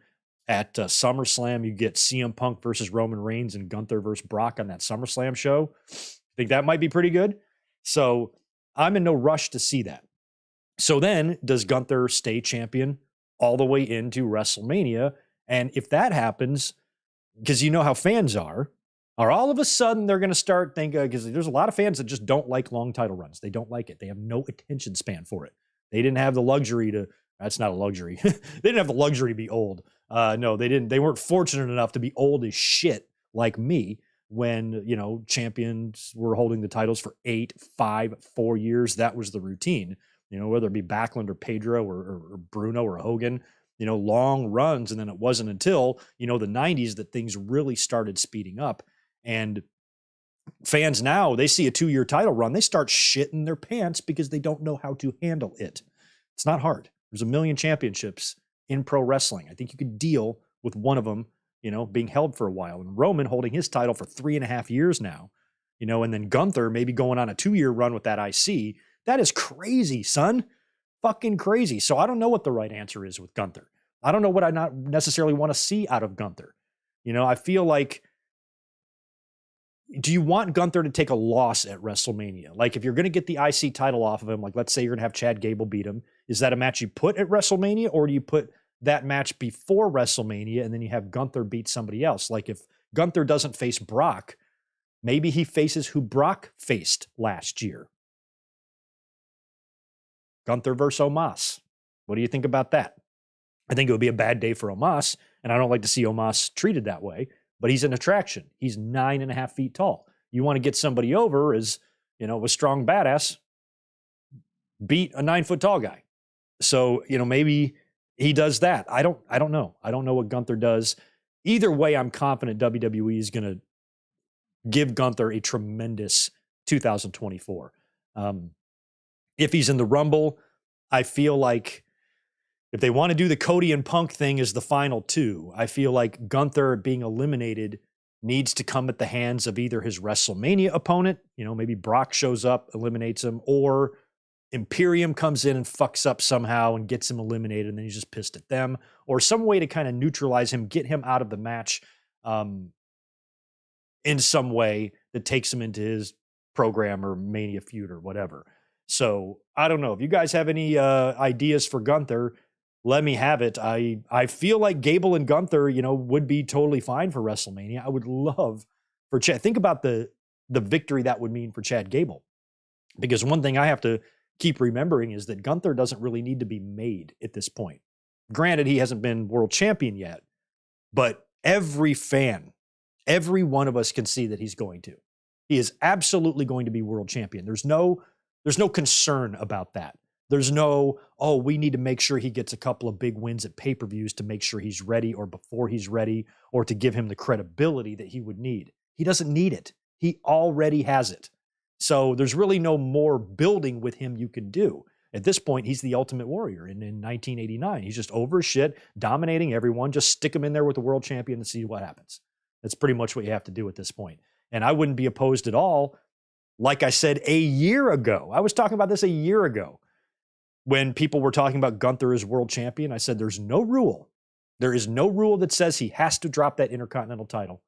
at SummerSlam. You get CM Punk versus Roman Reigns and Gunther versus Brock on that SummerSlam show. I think that might be pretty good. So I'm in no rush to see that. So then does Gunther stay champion all the way into WrestleMania? And if that happens, because you know how fans are all of a sudden they're going to start thinking, because there's a lot of fans that just don't like long title runs. They don't like it. They have no attention span for it. They didn't have the luxury that's not a luxury. They didn't have the luxury to be old. No, they didn't. They weren't fortunate enough to be old as shit like me when, champions were holding the titles for 8, 5, 4 years. That was the routine, whether it be Backlund or Pedro or Bruno or Hogan, long runs. And then it wasn't until, the 90s that things really started speeding up. And fans now, they see a 2-year title run, they start shitting their pants because they don't know how to handle it. It's not hard. There's a million championships in pro wrestling. I think you could deal with one of them, being held for a while. And Roman holding his title for 3.5 years now, and then Gunther maybe going on a 2-year run with that IC. That is crazy, son. Fucking crazy. So I don't know what the right answer is with Gunther. I don't know what I not necessarily want to see out of Gunther. I feel like, do you want Gunther to take a loss at WrestleMania? Like, if you're going to get the IC title off of him, like, let's say you're going to have Chad Gable beat him, is that a match you put at WrestleMania, or do you put that match before WrestleMania and then you have Gunther beat somebody else? Like, if Gunther doesn't face Brock, maybe he faces who Brock faced last year. Gunther versus Omos. What do you think about that? I think it would be a bad day for Omos, and I don't like to see Omos treated that way. But he's an attraction. He's 9.5 feet tall. you want to get somebody over is, a strong badass beat a 9 foot tall guy. So, maybe he does that. I don't know. I don't know what Gunther does. Either way, I'm confident WWE is going to give Gunther a tremendous 2024. If he's in the Rumble, I feel like if they want to do the Cody and Punk thing as the final two, I feel like Gunther being eliminated needs to come at the hands of either his WrestleMania opponent, maybe Brock shows up, eliminates him, or Imperium comes in and fucks up somehow and gets him eliminated, and then he's just pissed at them, or some way to kind of neutralize him, get him out of the match in some way that takes him into his program or Mania feud or whatever. So I don't know. If you guys have any ideas for Gunther, let me have it. I feel like Gable and Gunther, would be totally fine for WrestleMania. I would love for Chad. Think about the victory that would mean for Chad Gable. Because one thing I have to keep remembering is that Gunther doesn't really need to be made at this point. Granted, he hasn't been world champion yet, but every fan, every one of us can see that he's going to. He is absolutely going to be world champion. There's no concern about that. There's no, we need to make sure he gets a couple of big wins at pay-per-views to make sure he's ready or before he's ready or to give him the credibility that he would need. He doesn't need it. He already has it. So there's really no more building with him you can do. At this point, he's the Ultimate Warrior in 1989. He's just over his shit, dominating everyone. Just stick him in there with the world champion and see what happens. That's pretty much what you have to do at this point. And I wouldn't be opposed at all. Like I said a year ago, I was talking about this a year ago when people were talking about Gunther as world champion. I said, there's no rule. There is no rule that says he has to drop that Intercontinental title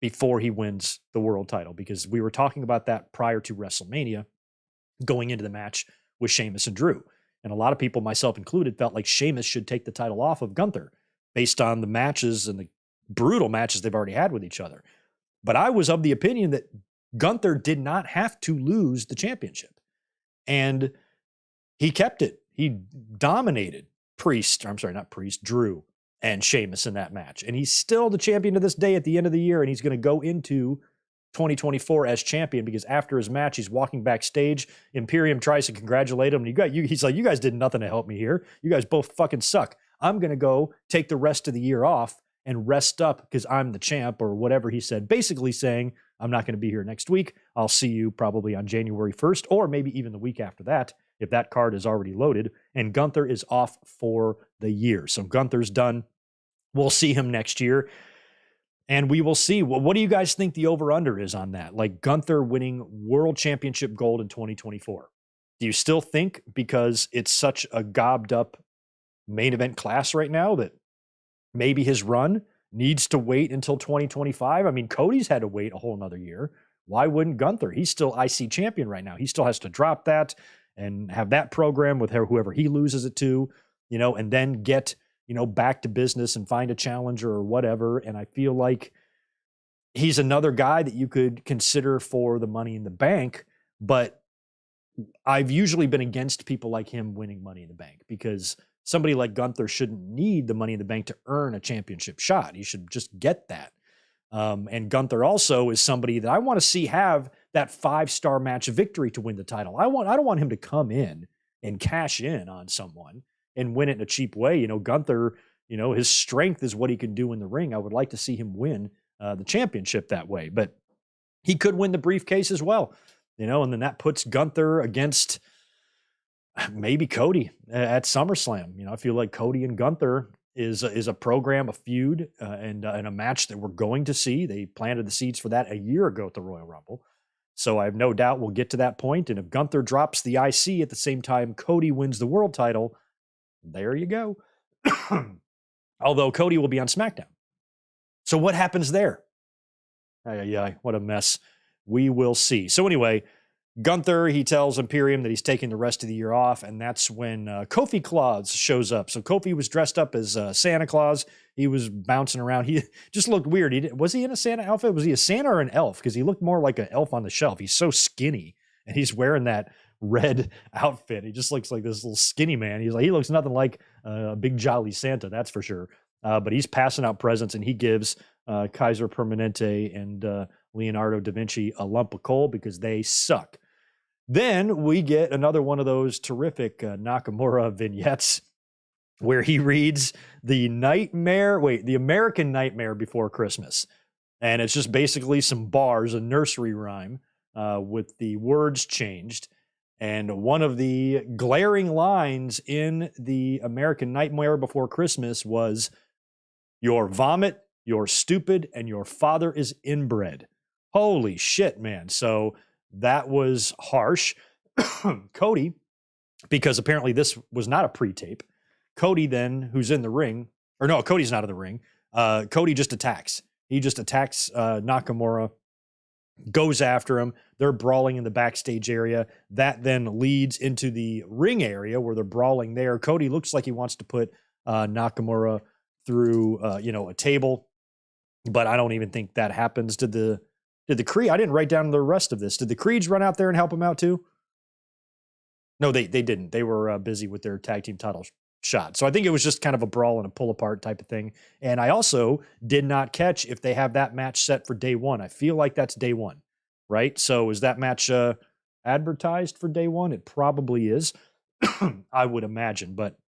before he wins the world title, because we were talking about that prior to WrestleMania going into the match with Sheamus and Drew. And a lot of people, myself included, felt like Sheamus should take the title off of Gunther based on the matches and the brutal matches they've already had with each other. But I was of the opinion that Gunther did not have to lose the championship. And he kept it. He dominated Drew and Sheamus in that match. And he's still the champion to this day at the end of the year, and he's going to go into 2024 as champion, because after his match, he's walking backstage. Imperium tries to congratulate him, and he's like, you guys did nothing to help me here. You guys both fucking suck. I'm going to go take the rest of the year off and rest up because I'm the champ, or whatever he said, basically saying, I'm not going to be here next week. I'll see you probably on January 1st, or maybe even the week after that, if that card is already loaded. And Gunther is off for the year. So Gunther's done. We'll see him next year. And we will see. Well, what do you guys think the over-under is on that? Like Gunther winning world championship gold in 2024. Do you still think, because it's such a gobbed up main event class right now, that maybe his run needs to wait until 2025? I mean, Cody's had to wait a whole nother year. Why wouldn't Gunther? He's still IC champion right now. He still has to drop that and have that program with whoever he loses it to, and then get, back to business and find a challenger or whatever. And I feel like he's another guy that you could consider for the Money in the Bank, but I've usually been against people like him winning Money in the Bank, because somebody like Gunther shouldn't need the Money in the Bank to earn a championship shot. He should just get that. And Gunther also is somebody that I want to see have that 5-star match victory to win the title. I don't want him to come in and cash in on someone and win it in a cheap way. Gunther, his strength is what he can do in the ring. I would like to see him win the championship that way, but he could win the briefcase as well, and then that puts Gunther against maybe Cody at SummerSlam. I feel like Cody and Gunther is a program, a feud, and a match that we're going to see. They planted the seeds for that a year ago at the Royal Rumble. So I have no doubt we'll get to that point. And if Gunther drops the IC at the same time Cody wins the world title, there you go. Although Cody will be on SmackDown. So what happens there? What a mess. We will see. So anyway, Gunther, he tells Imperium that he's taking the rest of the year off, and that's when Kofi Claus shows up. So Kofi was dressed up as Santa Claus. He was bouncing around. He just looked weird. Was he in a Santa outfit? Was he a Santa or an elf? Because he looked more like an elf on the shelf. He's so skinny, and he's wearing that red outfit. He just looks like this little skinny man. He looks nothing like a big jolly Santa, that's for sure. But he's passing out presents, and he gives Kaiser Permanente and Leonardo da Vinci a lump of coal because they suck. Then we get another one of those terrific Nakamura vignettes where he reads the American Nightmare Before Christmas. And it's just basically some bars, a nursery rhyme with the words changed. And one of the glaring lines in the American Nightmare Before Christmas was, "Your vomit, you're stupid, and your father is inbred." Holy shit, man. So that was harsh. Cody, because apparently this was not a pre-tape, Cody then, who's in the ring, or no, Cody's not in the ring. Cody just attacks. He just attacks Nakamura, goes after him. They're brawling in the backstage area. That then leads into the ring area where they're brawling there. Cody looks like he wants to put Nakamura through, a table, but I don't even think that happens. Did the Creed? I didn't write down the rest of this. Did the Creeds run out there and help him out too? No, they didn't. They were busy with their tag team title shot. So I think it was just kind of a brawl and a pull apart type of thing. And I also did not catch if they have that match set for day one. I feel like that's day one, right? So is that match advertised for day one? It probably is, I would imagine. But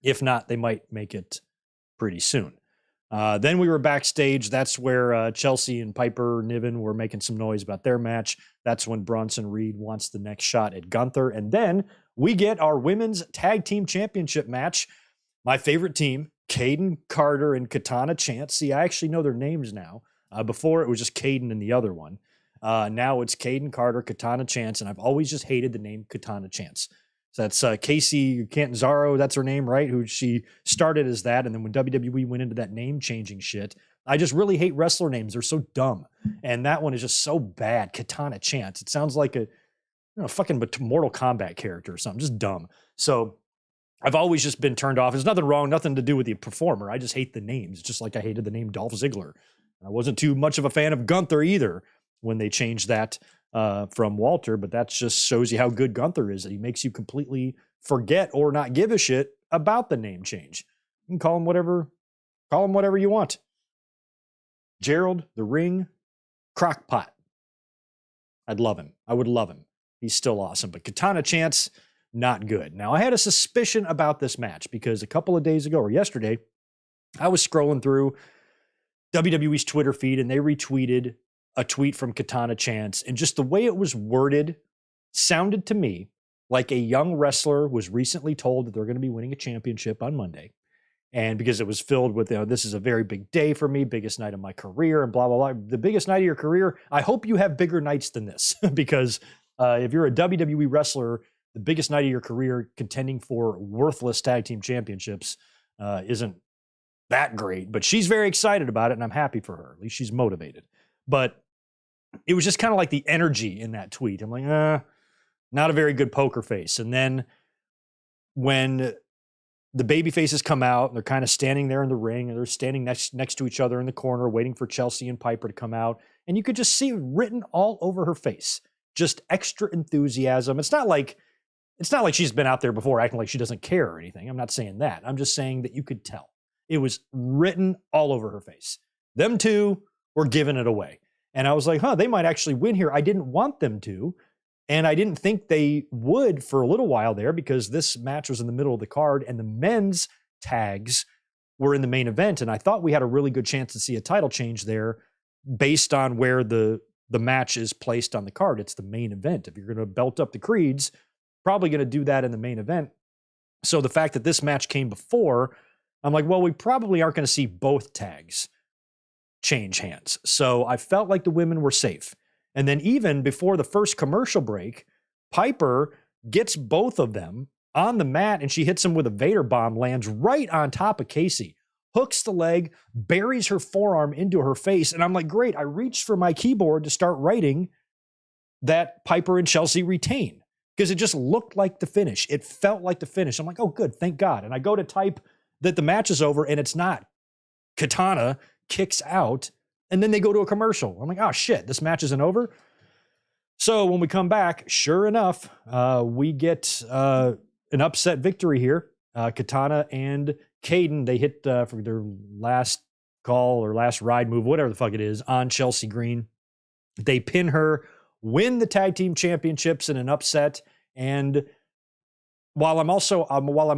if not, they might make it pretty soon. Then we were backstage. That's where Chelsea and Piper Niven were making some noise about their match. That's when Bronson Reed wants the next shot at Gunter. And then we get our women's tag team championship match. My favorite team, Caden Carter and Katana Chance. See, I actually know their names now. Before it was just Caden and the other one. Now it's Caden Carter, Katana Chance, and I've always just hated the name Katana Chance. So that's Casey Catanzaro, that's her name, right? Who she started as that, and then when WWE went into that name-changing shit, I just really hate wrestler names. They're so dumb. And that one is just so bad, Katana Chance. It sounds like a fucking Mortal Kombat character or something, just dumb. So I've always just been turned off. There's nothing wrong, nothing to do with the performer. I just hate the names, just like I hated the name Dolph Ziggler. I wasn't too much of a fan of Gunther either when they changed that from Walter, but that just shows you how good Gunther is, that he makes you completely forget or not give a shit about the name change. You can call him whatever you want. Gerald, the Ring, Crockpot. I'd love him. I would love him. He's still awesome. But Katana Chance, not good. Now, I had a suspicion about this match because a couple of days ago or yesterday, I was scrolling through WWE's Twitter feed and they retweeted a tweet from Katana Chance, and just the way it was worded sounded to me like a young wrestler was recently told that they're going to be winning a championship on Monday. And because it was filled with, this is a very big day for me, biggest night of my career, and blah, blah, blah. The biggest night of your career, I hope you have bigger nights than this, because if you're a WWE wrestler, the biggest night of your career contending for worthless tag team championships isn't that great. But she's very excited about it, and I'm happy for her. At least she's motivated. But it was just kind of like the energy in that tweet. I'm like, not a very good poker face. And then when the baby faces come out, and they're kind of standing there in the ring, and they're standing next to each other in the corner, waiting for Chelsea and Piper to come out. And you could just see written all over her face, just extra enthusiasm. It's not like she's been out there before acting like she doesn't care or anything. I'm not saying that. I'm just saying that you could tell. It was written all over her face. Them two were giving it away. And I was like, they might actually win here. I didn't want them to. And I didn't think they would for a little while there because this match was in the middle of the card and the men's tags were in the main event. And I thought we had a really good chance to see a title change there based on where the match is placed on the card. It's the main event. If you're going to belt up the Creeds, probably going to do that in the main event. So the fact that this match came before, I'm like, well, we probably aren't going to see both tags change hands. So I felt like the women were safe. And then even before the first commercial break, Piper gets both of them on the mat and she hits him with a Vader bomb, lands right on top of Casey, hooks the leg, buries her forearm into her face. And I'm like, great. I reached for my keyboard to start writing that Piper and Chelsea retain because it just looked like the finish. It felt like the finish. I'm like, oh, good. Thank God. And I go to type that the match is over and it's not. Katana kicks out, and then they go to a commercial. I'm like, oh shit, this match isn't over. So when we come back, sure enough, we get an upset victory here. Katana and Caden, they hit for their last call or last ride move, whatever the fuck it is, on Chelsea Green. They pin her, win the tag team championships in an upset. And while I'm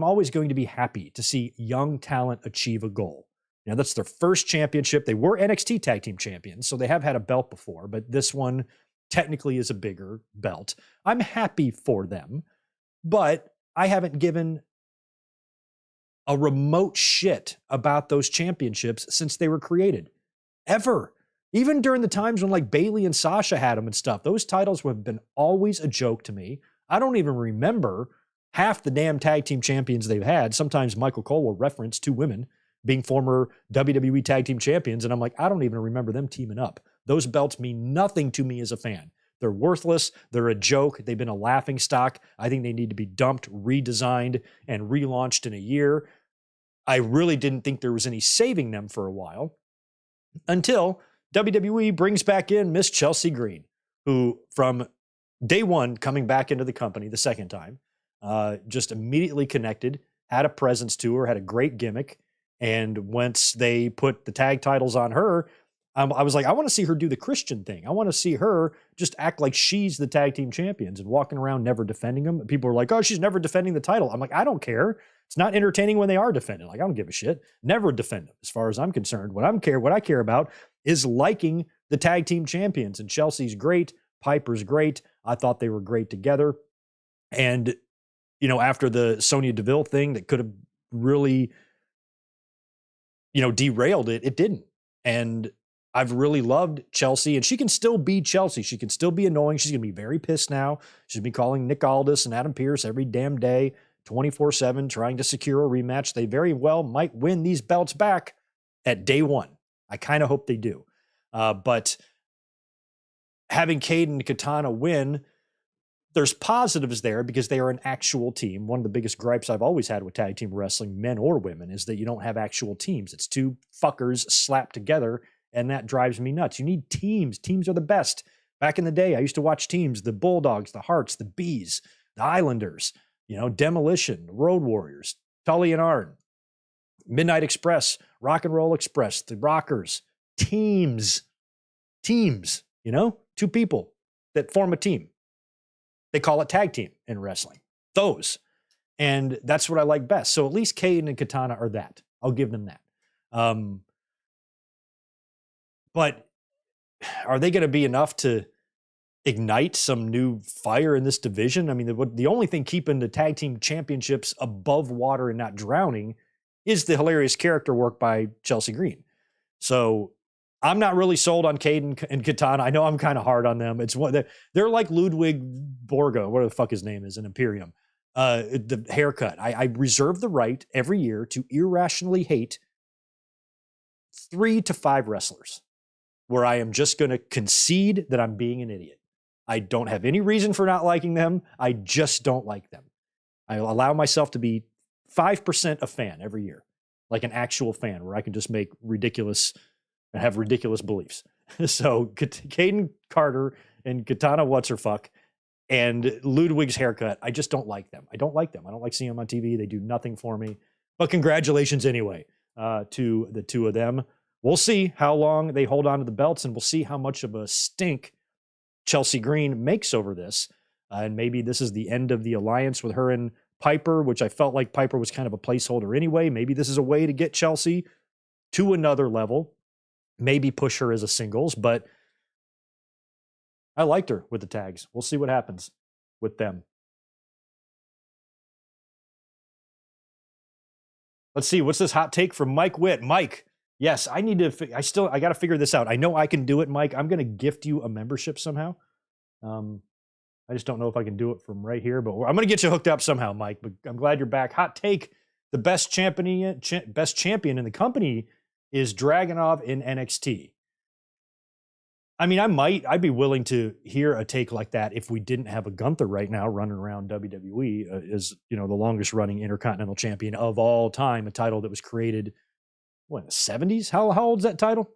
always going to be happy to see young talent achieve a goal, that's their first championship. They were NXT tag team champions, so they have had a belt before, but this one technically is a bigger belt. I'm happy for them, but I haven't given a remote shit about those championships since they were created, ever. Even during the times when like Bayley and Sasha had them and stuff, those titles have been always a joke to me. I don't even remember half the damn tag team champions they've had. Sometimes Michael Cole will reference two women being former WWE tag team champions, and I'm like, I don't even remember them teaming up. Those belts mean nothing to me as a fan. They're worthless. They're a joke. They've been a laughing stock. I think they need to be dumped, redesigned, and relaunched in a year. I really didn't think there was any saving them for a while until WWE brings back in Miss Chelsea Green, who from day one coming back into the company the second time, just immediately connected, had a presence to her, had a great gimmick. And once they put the tag titles on her, I was like, I want to see her do the Christian thing. I want to see her just act like she's the tag team champions and walking around never defending them. People are like, oh, she's never defending the title. I'm like, I don't care. It's not entertaining when they are defending. Like, I don't give a shit. Never defend them as far as I'm concerned. What I care about is liking the tag team champions. And Chelsea's great. Piper's great. I thought they were great together. And, after the Sonya Deville thing that could have really, derailed it, it didn't. And I've really loved Chelsea, and she can still be Chelsea. She can still be annoying. She's going to be very pissed now. She's been calling Nick Aldis and Adam Pearce every damn day, 24/7, trying to secure a rematch. They very well might win these belts back at day one. I kind of hope they do. But having Kayden and Katana win, there's positives there because they are an actual team. One of the biggest gripes I've always had with tag team wrestling, men or women, is that you don't have actual teams. It's two fuckers slapped together, and that drives me nuts. You need teams. Teams are the best. Back in the day, I used to watch teams, the Bulldogs, the Hearts, the Bees, the Islanders, Demolition, the Road Warriors, Tully and Arn, Midnight Express, Rock and Roll Express, the Rockers. Teams, two people that form a team. They call it tag team in wrestling. Those. And that's what I like best. So at least Kayden and Katana are that. I'll give them that. But are they going to be enough to ignite some new fire in this division? I mean, the only thing keeping the tag team championships above water and not drowning is the hilarious character work by Chelsea Green. So I'm not really sold on Kayden and Katana. I know I'm kind of hard on them. It's what they're like Ludwig Borga, whatever the fuck his name is, in Imperium. The haircut. I reserve the right every year to irrationally hate 3 to 5 wrestlers, where I am just going to concede that I'm being an idiot. I don't have any reason for not liking them. I just don't like them. I allow myself to be 5% a fan every year, like an actual fan, where I can just make have ridiculous beliefs. So Kayden Carter and Katana What's-Her-Fuck and Ludwig's haircut, I just don't like them. I don't like them. I don't like seeing them on TV. They do nothing for me. But congratulations anyway to the two of them. We'll see how long they hold on to the belts, and we'll see how much of a stink Chelsea Green makes over this. And maybe this is the end of the alliance with her and Piper, which I felt like Piper was kind of a placeholder anyway. Maybe this is a way to get Chelsea to another level. Maybe push her as a singles, but I liked her with the tags. We'll see what happens with them. Let's see. What's this hot take from Mike Witt? Mike, yes, I got to figure this out. I know I can do it, Mike. I'm going to gift you a membership somehow. I just don't know if I can do it from right here, but I'm going to get you hooked up somehow, Mike. But I'm glad you're back. Hot take: the best champion in the company is Dragunov in NXT. I mean, I'd be willing to hear a take like that if we didn't have a Gunter right now running around WWE as, the longest running Intercontinental Champion of all time, a title that was created, in the 70s? How old's that title?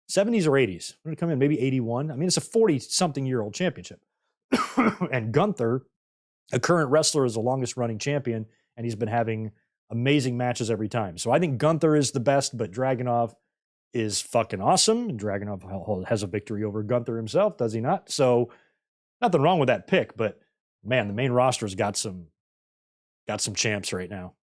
70s or 80s? When did it come in? Maybe 81? I mean, it's a 40-something-year-old championship. And Gunter, a current wrestler, is the longest running champion, and he's been having amazing matches every time. So I think Gunter is the best, but Dragunov, is fucking awesome. Dragunov has a victory over Gunter himself, does he not? So nothing wrong with that pick, but man, the main roster's got some champs right now.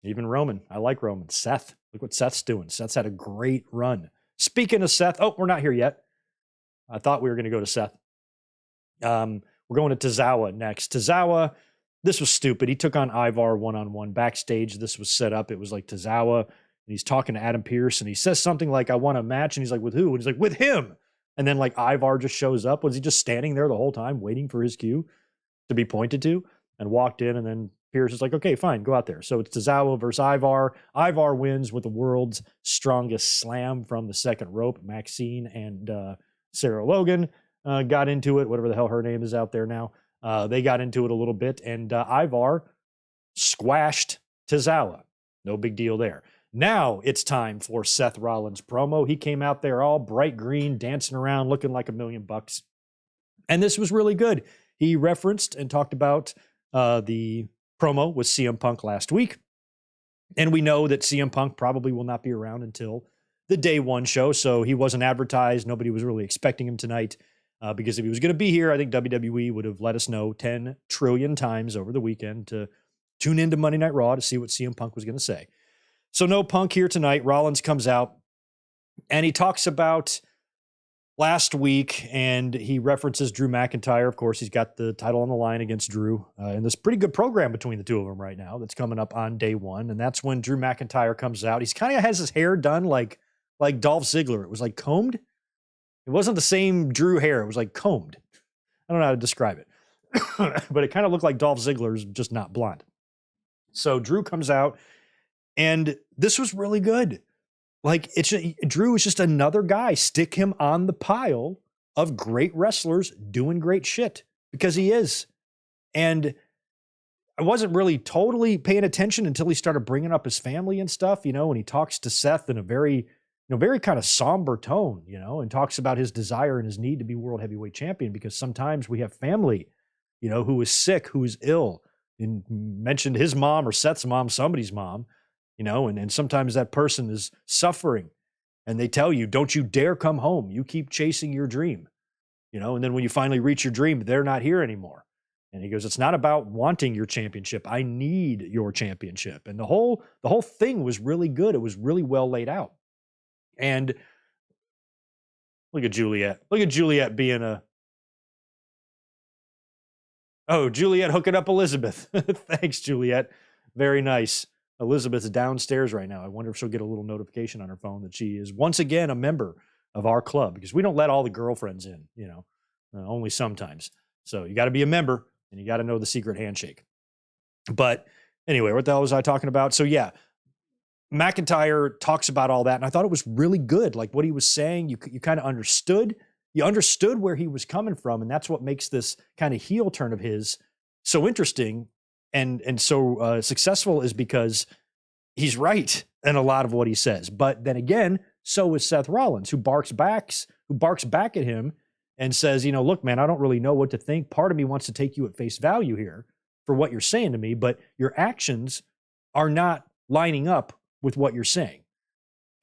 Even Roman. I like Roman. Seth. Look what Seth's doing. Seth's had a great run. Speaking of Seth, we're not here yet. I thought we were going to go to Seth. We're going to Tozawa next. Tozawa, this was stupid. He took on Ivar one-on-one backstage. This was set up. It was like Tozawa, and he's talking to Adam Pearce, and he says something like, I want a match, and he's like, with who? And he's like, with him. And then like Ivar just shows up. Was he just standing there the whole time waiting for his cue to be pointed to? And walked in, and then Pearce is like, okay, fine, go out there. So it's Tozawa versus Ivar. Ivar wins with the world's strongest slam from the second rope. Maxine and Sarah Logan got into it, whatever the hell her name is out there now. They got into it a little bit, and Ivar squashed Tozawa. No big deal there. Now it's time for Seth Rollins' promo. He came out there all bright green, dancing around, looking like $1,000,000. And this was really good. He referenced and talked about the promo with CM Punk last week. And we know that CM Punk probably will not be around until the day one show. So he wasn't advertised. Nobody was really expecting him tonight because if he was going to be here, I think WWE would have let us know 10 trillion times over the weekend to tune into Monday Night Raw to see what CM Punk was going to say. So no Punk here tonight. Rollins comes out and he talks about last week, and he references Drew McIntyre. Of course, he's got the title on the line against Drew. And there's a pretty good program between the two of them right now that's coming up on day one. And that's when Drew McIntyre comes out. He's kind of has his hair done like Dolph Ziggler. It was like combed. It wasn't the same Drew hair. It was like combed. I don't know how to describe it. But it kind of looked like Dolph Ziggler's, just not blonde. So Drew comes out, and this was really good. Like, Drew is just another guy. Stick him on the pile of great wrestlers doing great shit, because he is. And I wasn't really totally paying attention until he started bringing up his family and stuff, and he talks to Seth in a very kind of somber tone, and talks about his desire and his need to be world heavyweight champion, because sometimes we have family, who is sick, who is ill, and mentioned his mom or Seth's mom, somebody's mom. And sometimes that person is suffering, and they tell you, don't you dare come home. You keep chasing your dream, and then when you finally reach your dream, they're not here anymore. And he goes, it's not about wanting your championship. I need your championship. And the whole thing was really good. It was really well laid out. And look at Juliet. Look at Juliet being Juliet hooking up Elizabeth. Thanks, Juliet. Very nice. Elizabeth's downstairs right now. I wonder if she'll get a little notification on her phone that she is once again a member of our club, because we don't let all the girlfriends in, only sometimes. So you got to be a member, and you got to know the secret handshake. But anyway, what the hell was I talking about? So yeah, McIntyre talks about all that, and I thought it was really good. Like what he was saying, you kind of understood. You understood where he was coming from, and that's what makes this kind of heel turn of his so interesting and so successful, is because he's right in a lot of what he says. But then again, so is Seth Rollins, who barks back at him and says, look, man, I don't really know what to think. Part of me wants to take you at face value here for what you're saying to me, but your actions are not lining up with what you're saying.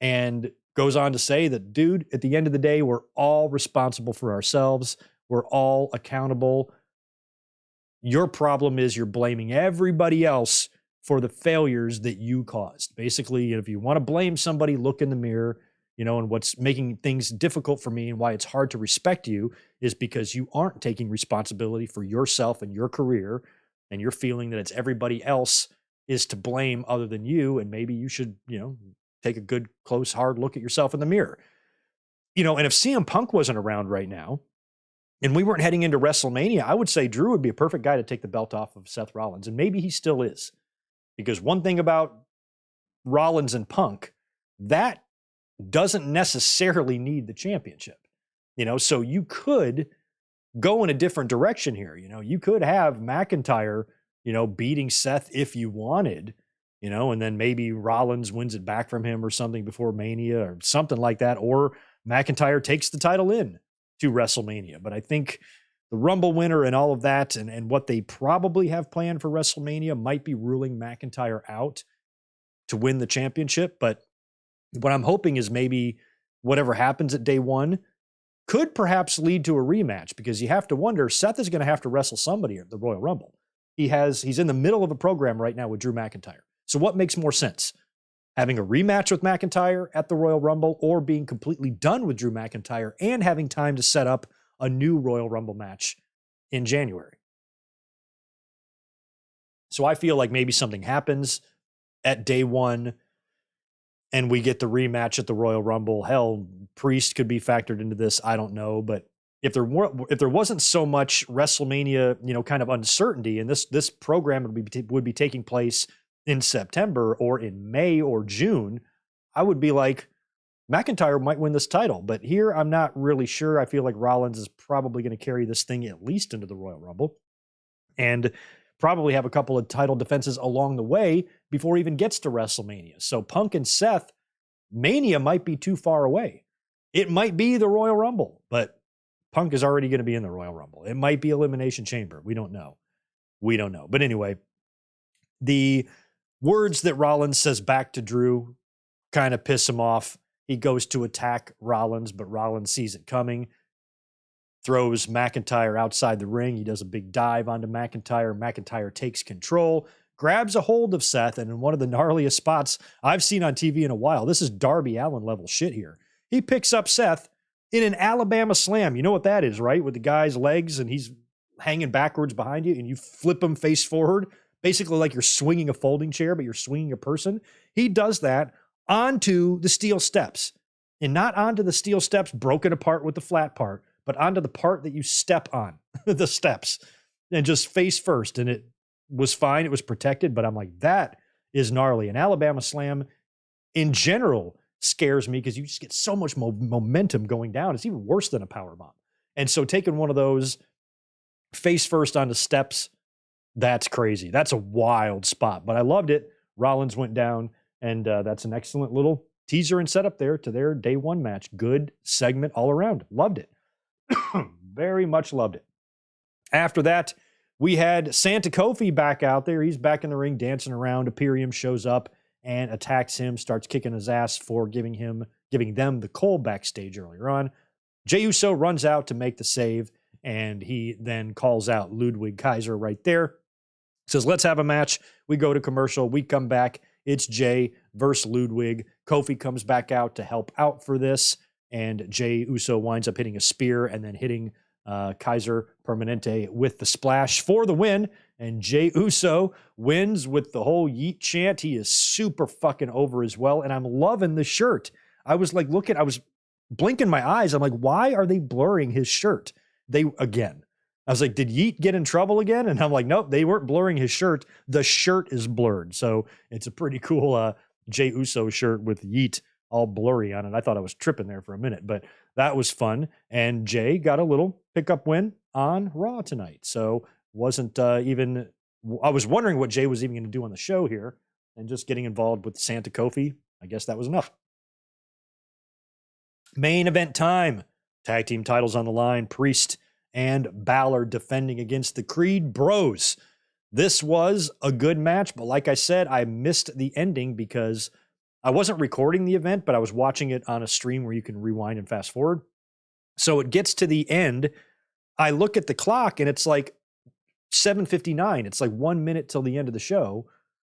And goes on to say that, dude, at the end of the day, we're all responsible for ourselves. We're all accountable. Your problem is you're blaming everybody else for the failures that you caused. Basically, if you want to blame somebody, look in the mirror, and what's making things difficult for me and why it's hard to respect you is because you aren't taking responsibility for yourself and your career, and you're feeling that it's everybody else is to blame other than you, and maybe you should, take a good, close, hard look at yourself in the mirror. And if CM Punk wasn't around right now, and we weren't heading into WrestleMania, I would say Drew would be a perfect guy to take the belt off of Seth Rollins. And maybe he still is. Because one thing about Rollins and Punk, that doesn't necessarily need the championship. So you could go in a different direction here. You could have McIntyre, beating Seth if you wanted, and then maybe Rollins wins it back from him or something before Mania or something like that. Or McIntyre takes the title in to WrestleMania. But I think the Rumble winner and all of that and what they probably have planned for WrestleMania might be ruling McIntyre out to win the championship. But What I'm hoping is maybe whatever happens at day one could perhaps lead to a rematch, because you have to wonder, Seth is going to have to wrestle somebody at the Royal Rumble. He's in the middle of a program right now with Drew McIntyre. So what makes more sense? Having a rematch with McIntyre at the Royal Rumble, or being completely done with Drew McIntyre and having time to set up a new Royal Rumble match in January? So I feel like maybe something happens at day one and we get the rematch at the Royal Rumble. Hell, Priest could be factored into this. I don't know. But if there wasn't so much WrestleMania, kind of uncertainty, and this program would be taking place in September or in May or June, I would be like, McIntyre might win this title. But here, I'm not really sure. I feel like Rollins is probably going to carry this thing at least into the Royal Rumble, and probably have a couple of title defenses along the way before he even gets to WrestleMania. So Punk and Seth, Mania might be too far away. It might be the Royal Rumble, but Punk is already going to be in the Royal Rumble. It might be Elimination Chamber. We don't know. But anyway, the words that Rollins says back to Drew kind of piss him off. He goes to attack Rollins, but Rollins sees it coming, throws McIntyre outside the ring. He does a big dive onto McIntyre. McIntyre takes control, grabs a hold of Seth, and in one of the gnarliest spots I've seen on TV in a while, this is Darby Allin level shit here. He picks up Seth in an Alabama slam. You know what that is, right? With the guy's legs and he's hanging backwards behind you and you flip him face forward, basically like you're swinging a folding chair, but you're swinging a person. He does that onto the steel steps, and not onto the steel steps broken apart with the flat part, but onto the part that you step on, the steps, and just face first. And it was fine. It was protected, but I'm like, that is gnarly. An Alabama slam in general scares me because you just get so much momentum going down. It's even worse than a power bomb. And so taking one of those face first onto steps, that's crazy. That's a wild spot, but I loved it. Rollins went down, and that's an excellent little teaser and setup there to their day one match. Good segment all around. Loved it. Very much loved it. After that, we had Santa Kofi back out there. He's back in the ring dancing around. Imperium shows up and attacks him, starts kicking his ass for giving them the coal backstage earlier on. Jey Uso runs out to make the save, and he then calls out Ludwig Kaiser right there. Says, let's have a match. We go to commercial. We come back. It's Jey versus Ludwig. Kofi comes back out to help out for this, and Jey Uso winds up hitting a spear and then hitting Kaiser Permanente with the splash for the win. And Jey Uso wins with the whole yeet chant. He is super fucking over as well. And I'm loving the shirt. I was blinking my eyes. I'm like, why are they blurring his shirt? I was like, did Yeet get in trouble again? And I'm like, nope, they weren't blurring his shirt. The shirt is blurred. So it's a pretty cool Jey Uso shirt with Yeet all blurry on it. I thought I was tripping there for a minute, but that was fun. And Jey got a little pickup win on Raw tonight. So I was wondering what Jey was even going to do on the show here, and just getting involved with Santa Kofi, I guess that was enough. Main event time. Tag team titles on the line. Priest and Balor defending against the Creed Bros. This was a good match, but like I said, I missed the ending because I wasn't recording the event, but I was watching it on a stream where you can rewind and fast forward. So it gets to the end. I look at the clock and it's like 7:59. It's like 1 minute till the end of the show.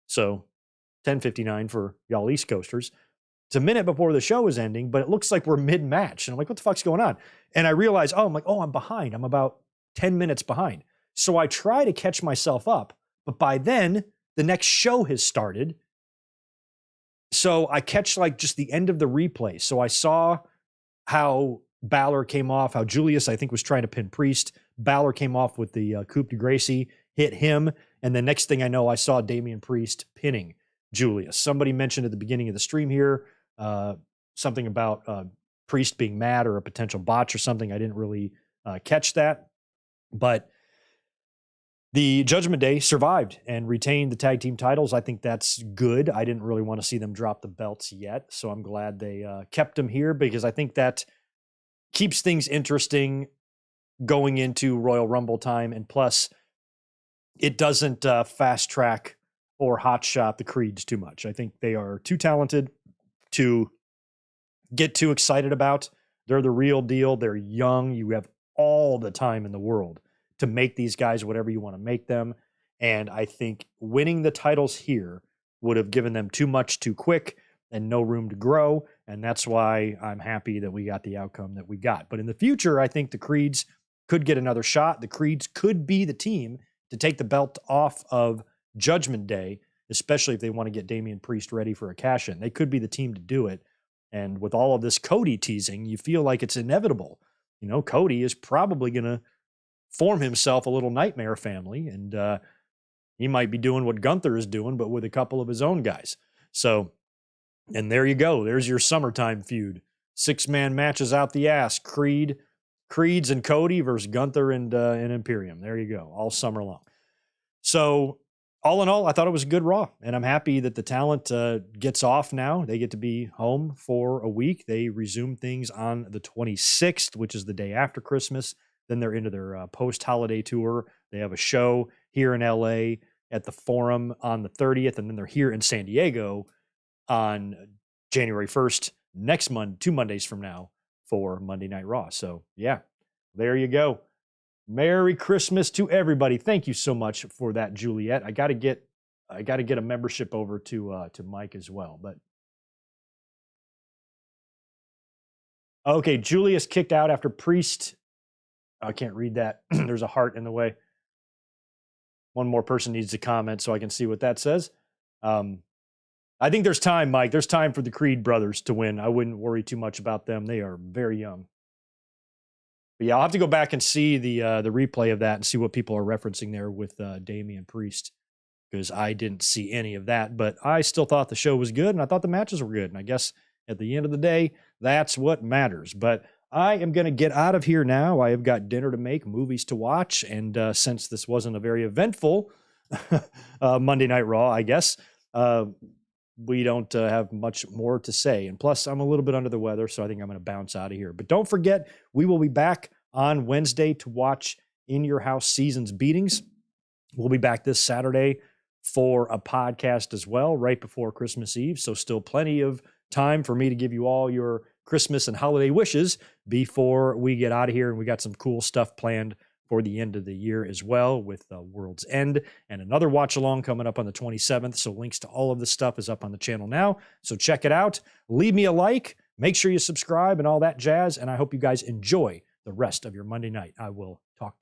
So 10:59 for y'all East Coasters. It's a minute before the show is ending, but it looks like we're mid-match. And I'm like, what the fuck's going on? And I realize, I'm behind. I'm about 10 minutes behind. So I try to catch myself up, but by then the next show has started. So I catch like just the end of the replay. So I saw how Balor came off, how Julius, I think, was trying to pin Priest. Balor came off with the coup de gracie, hit him. And the next thing I know, I saw Damian Priest pinning Julius. Somebody mentioned at the beginning of the stream here, something about Priest being mad or a potential botch or something. I didn't really catch that. But the Judgment Day survived and retained the tag team titles. I think that's good. I didn't really want to see them drop the belts yet, so I'm glad they kept them here, because I think that keeps things interesting going into Royal Rumble time. And plus, it doesn't fast track or hot shot the Creeds too much. I think they are too talented to get too excited about. They're the real deal. They're young. You have all the time in the world to make these guys whatever you want to make them. And I think winning the titles here would have given them too much too quick and no room to grow. And that's why I'm happy that we got the outcome that we got. But in the future, I think the Creeds could get another shot. The Creeds could be the team to take the belt off of Judgment Day, especially if they want to get Damian Priest ready for a cash-in. They could be the team to do it. And with all of this Cody teasing, you feel like it's inevitable. You know, Cody is probably going to form himself a little nightmare family, and he might be doing what Gunter is doing, but with a couple of his own guys. So, and there you go. There's your summertime feud. 6-man matches out the ass. Creeds and Cody versus Gunter and Imperium. There you go. All summer long. So all in all, I thought it was a good Raw, and I'm happy that the talent gets off now. They get to be home for a week. They resume things on the 26th, which is the day after Christmas. Then they're into their post-holiday tour. They have a show here in LA at the Forum on the 30th, and then they're here in San Diego on January 1st, next month, 2 Mondays from now, for Monday Night Raw. So, yeah, there you go. Merry Christmas to everybody. Thank you so much for that, Juliet. I got to get a membership over to Mike as well. But okay, Julius kicked out after Priest. I can't read that. There's a heart in the way. One more person needs to comment so I can see what that says. I think there's time, Mike. There's time for the Creed brothers to win. I wouldn't worry too much about them. They are very young. But yeah, I'll have to go back and see the replay of that and see what people are referencing there with Damian Priest, because I didn't see any of that. But I still thought the show was good, and I thought the matches were good. And I guess at the end of the day, that's what matters. But I am going to get out of here now. I have got dinner to make, movies to watch, and since this wasn't a very eventful Monday Night Raw, I guess, we don't have much more to say. And plus, I'm a little bit under the weather, so I think I'm going to bounce out of here. But don't forget, we will be back on Wednesday to watch In Your House Seasons Beatings. We'll be back this Saturday for a podcast as well, right before Christmas Eve. So still plenty of time for me to give you all your Christmas and holiday wishes before we get out of here. And we got some cool stuff planned for the end of the year as well, with World's End and another watch along coming up on the 27th. So links to all of this stuff is up on the channel now. So check it out. Leave me a like. Make sure you subscribe and all that jazz. And I hope you guys enjoy the rest of your Monday night. I will talk to you.